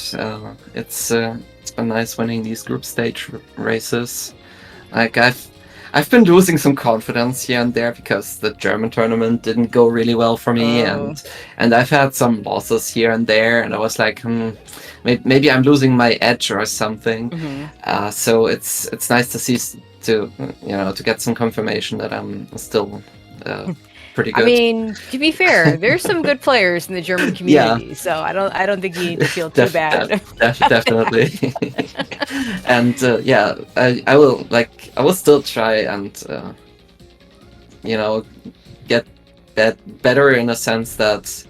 It's been nice winning these group stage races. Like I've been losing some confidence here and there because the German tournament didn't go really well for me, and I've had some losses here and there, and I was like, maybe I'm losing my edge or something. So it's nice to see to get some confirmation that I'm still pretty good. I mean, to be fair, there's some good players in the German community, so I don't think you need to feel too bad. Definitely. And I will still try and get better in a sense that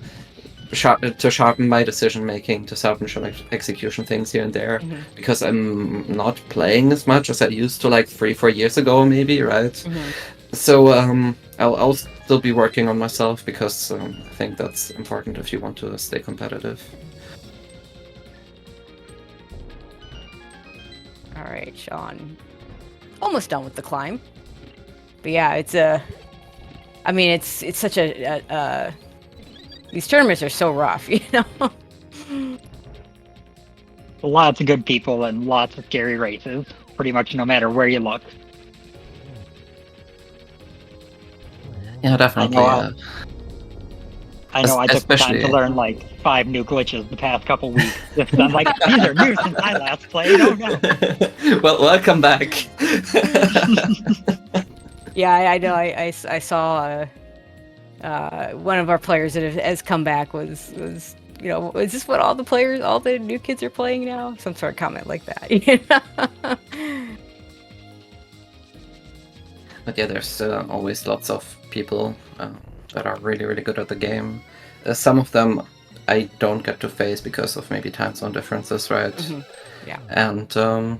to sharpen my decision making, to sharpen execution things here and there, because I'm not playing as much as I used to, like 3-4 years ago, maybe, right? So I'll still be working on myself, because I think that's important if you want to stay competitive. All right, Sean. Almost done with the climb. But yeah, it's such a these tournaments are so rough, you know. Lots of good people and lots of scary races, pretty much no matter where you look. Yeah, definitely. I know I took time to learn like 5 new glitches the past couple weeks. I'm like, these are new since I last played. Oh no. Well, welcome back. Yeah, I know. I saw one of our players that has come back was is this what all the new kids are playing now? Some sort of comment like that. But yeah, there's always lots of people that are really, really good at the game. Some of them I don't get to face because of maybe time zone differences, right? Mm-hmm. Yeah. And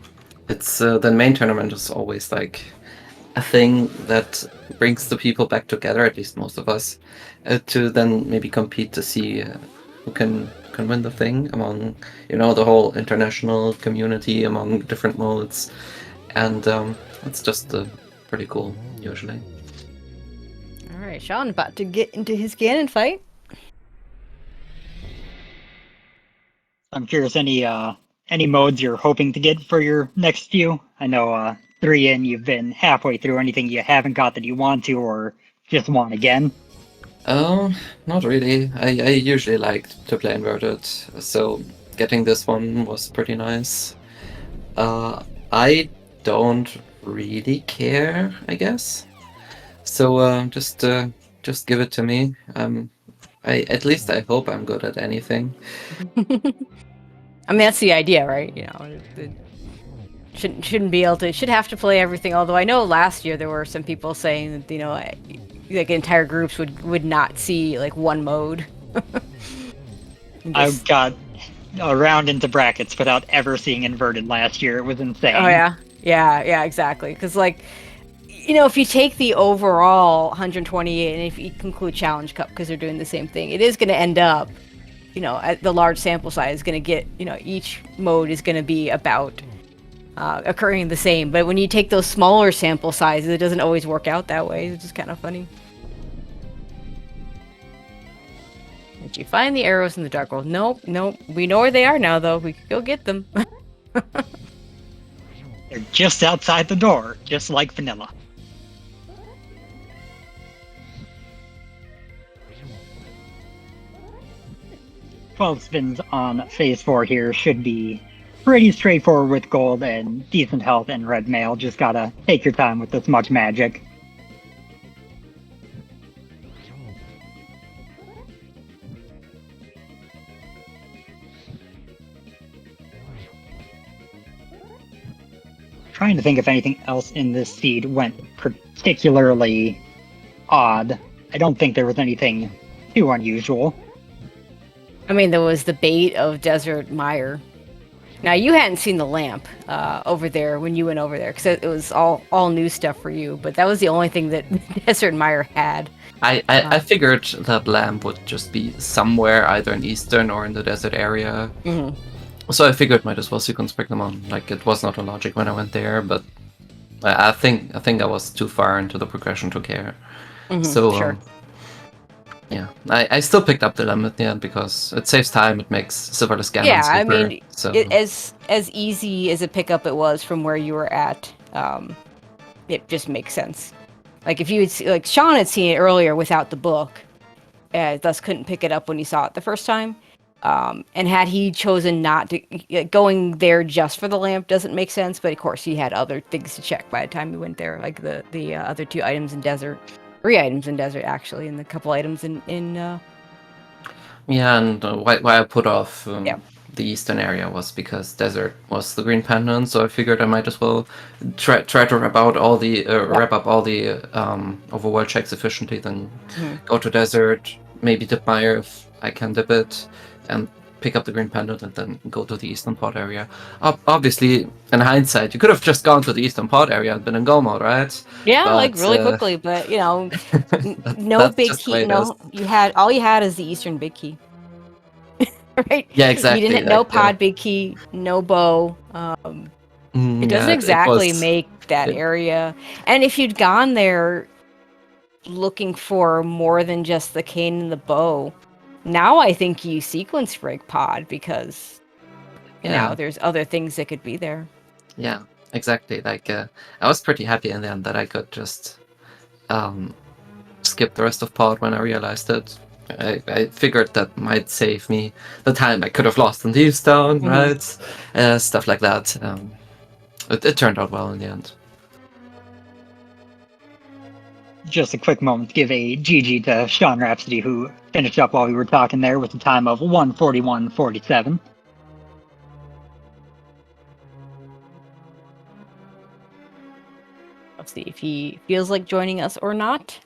it's the main tournament is always like a thing that brings the people back together, at least most of us, to then maybe compete to see who can win the thing among the whole international community among different modes, and it's just pretty cool usually. All right, Sean, about to get into his Ganon fight. I'm curious, any modes you're hoping to get for your next few? I know 3 in, you've been halfway through. Anything you haven't got that you want to or just want again? Not really. I usually like to play inverted, so getting this one was pretty nice. I don't really care, I guess. So just give it to me. At least I hope I'm good at anything. I mean, that's the idea, right? It shouldn't be able to. Should have to play everything. Although I know last year there were some people saying that like entire groups would not see like one mode. I got around into brackets without ever seeing inverted last year. It was insane. Oh yeah, exactly. Because like, if you take the overall 128 and if you include Challenge Cup because they're doing the same thing, it is going to end up, at the large sample size is going to get, each mode is going to be about occurring the same. But when you take those smaller sample sizes, it doesn't always work out that way. It's just kind of funny. Did you find the arrows in the dark world? Nope. We know where they are now, though. We could go get them. They're just outside the door, just like vanilla. "12 spins on phase 4 here should be pretty straightforward with gold and decent health and red mail. Just gotta take your time with this much magic. Trying to think if anything else in this seed went particularly odd. I don't think there was anything too unusual. I mean, there was the bait of Desert Mire. Now, you hadn't seen the lamp over there when you went over there, because it was all new stuff for you, but that was the only thing that Desert Mire had. I figured that lamp would just be somewhere, either in Eastern or in the desert area. Mm-hmm. So I figured might as well sequence pick them on. Like, it was not a logic when I went there, but I think I was too far into the progression to care. Mm-hmm, so sure. Yeah, I still picked up the lamp at the end because it saves time. It makes Silverless Ganon Yeah, super, I mean, so. as easy as a pickup it was from where you were at, it just makes sense. Like if you had like Sean had seen it earlier without the book, thus couldn't pick it up when he saw it the first time. And had he chosen not to, going there just for the lamp doesn't make sense. But of course, he had other things to check by the time he went there, like the other 2 items in desert. 3 items in desert, actually, and a couple items in Yeah, and why I put off Yeah. the eastern area was because desert was the green pendant, so I figured I might as well try to wrap up all the overworld checks efficiently, then go to desert, maybe dip Mire if I can dip it, and pick up the green pendant and then go to the eastern pod area. Obviously, in hindsight, you could have just gone to the eastern pod area and been in go mode, right? Yeah, But, like really quickly, but no that's big just the way key. it No, all you had is the eastern big key, right? Yeah, exactly. You didn't no pod big key, no bow. It doesn't exactly make that area. And if you'd gone there looking for more than just the cane and the bow, now I think you sequence break pod because now there's other things that could be there. Yeah, exactly. Like I was pretty happy in the end that I could just skip the rest of pod when I realized it. I figured that might save me the time I could have lost in Leavestone, right? Stuff like that. It turned out well in the end. just a quick moment to give a GG to SeanRhapsody, who finished up while we were talking there with a time of 1:41.47. Let's see if he feels like joining us or not.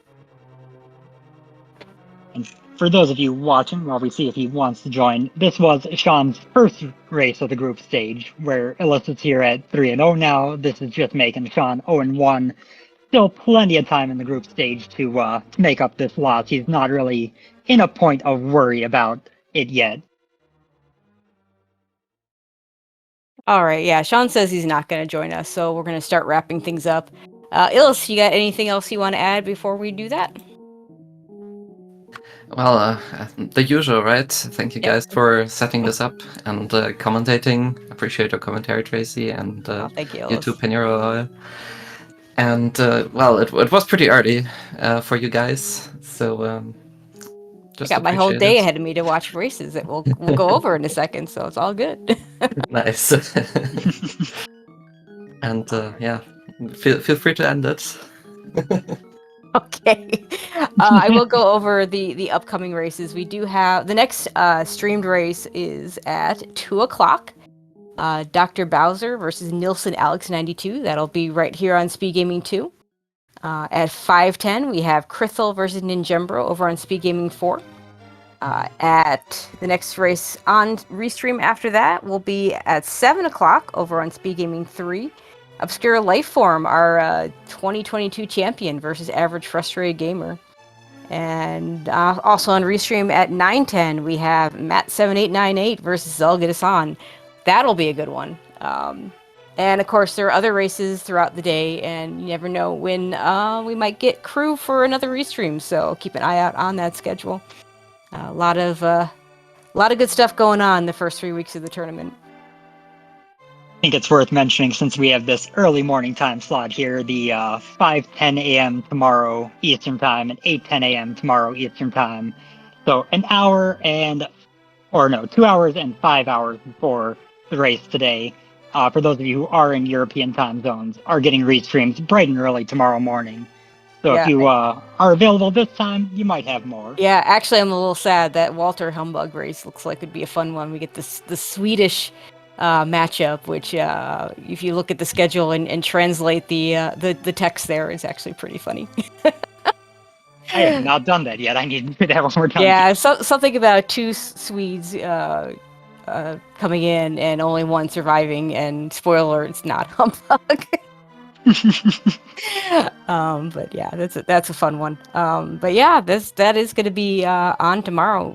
And for those of you watching, while we see if he wants to join, this was Sean's first race of the group stage, where Illus is here at 3-0 now. This is just making Sean 0-1. Still plenty of time in the group stage to make up this loss. He's not really in a point of worry about it yet. All right, yeah, Sean says he's not going to join us, so we're going to start wrapping things up. Illus, you got anything else you want to add before we do that? Well, the usual, right? Thank you guys for setting this up and commentating. Appreciate your commentary, Tracy, and Thank you, you Illus. too, Pinero. And well, it was pretty early for you guys, so just I got my whole appreciate day it. ahead of me to watch races that we'll go over in a second, so it's all good. Nice. And yeah, feel free to end it. Okay. I will go over the upcoming races. We do have the next streamed race is at 2 o'clock. Dr. Bowser versus Nilson Alex 92. That'll be right here on Speed Gaming 2. At 5:10, we have Crithel versus Ninjembro over on Speed Gaming 4. At the next race on Restream after that will be at 7 o'clock over on Speed Gaming 3. Obscure Lifeform, our 2022 champion versus Average Frustrated Gamer. And also on Restream at 9:10, we have Matt7898 versus Zelgadasan. That'll be a good one. And of course, there are other races throughout the day, and you never know when we might get crew for another Restream. So keep an eye out on that schedule. A lot of good stuff going on the first 3 weeks of the tournament. I think it's worth mentioning, since we have this early morning time slot here, the 5:10 a.m. tomorrow Eastern Time and 8:10 a.m. tomorrow Eastern Time. So 2 hours and 5 hours before the race today. For those of you who are in European time zones, are getting restreams bright and early tomorrow morning. So if you are available this time, you might have more. Yeah, actually, I'm a little sad that Walter Humbug race looks like it'd be a fun one. We get the Swedish matchup, which if you look at the schedule and translate the text there, is actually pretty funny. I have not done that yet. I need to do that one more time. Yeah, something about two Swedes coming in and only one surviving, and spoiler, it's not Humbug. But yeah, that's a fun one. But yeah, that is going to be on tomorrow.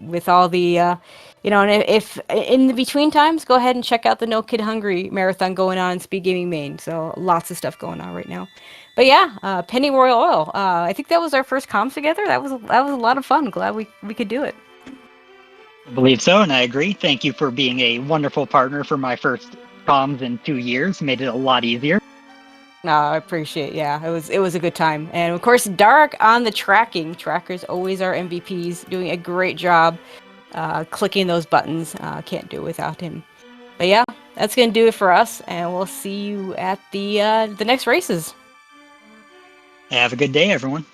With all the and if in the between times, go ahead and check out the No Kid Hungry marathon going on in Speed Gaming Maine. So lots of stuff going on right now. But yeah, Penny Royal Oil. I think that was our first comms together. That was a lot of fun. Glad we could do it. I believe so, and I agree. Thank you for being a wonderful partner for my first comms in 2 years. Made it a lot easier. No, I appreciate. Yeah, it was a good time, and of course, Dark on the tracking. Trackers always our MVPs, doing a great job clicking those buttons. Can't do it without him. But yeah, that's gonna do it for us, and we'll see you at the next races. Have a good day, everyone.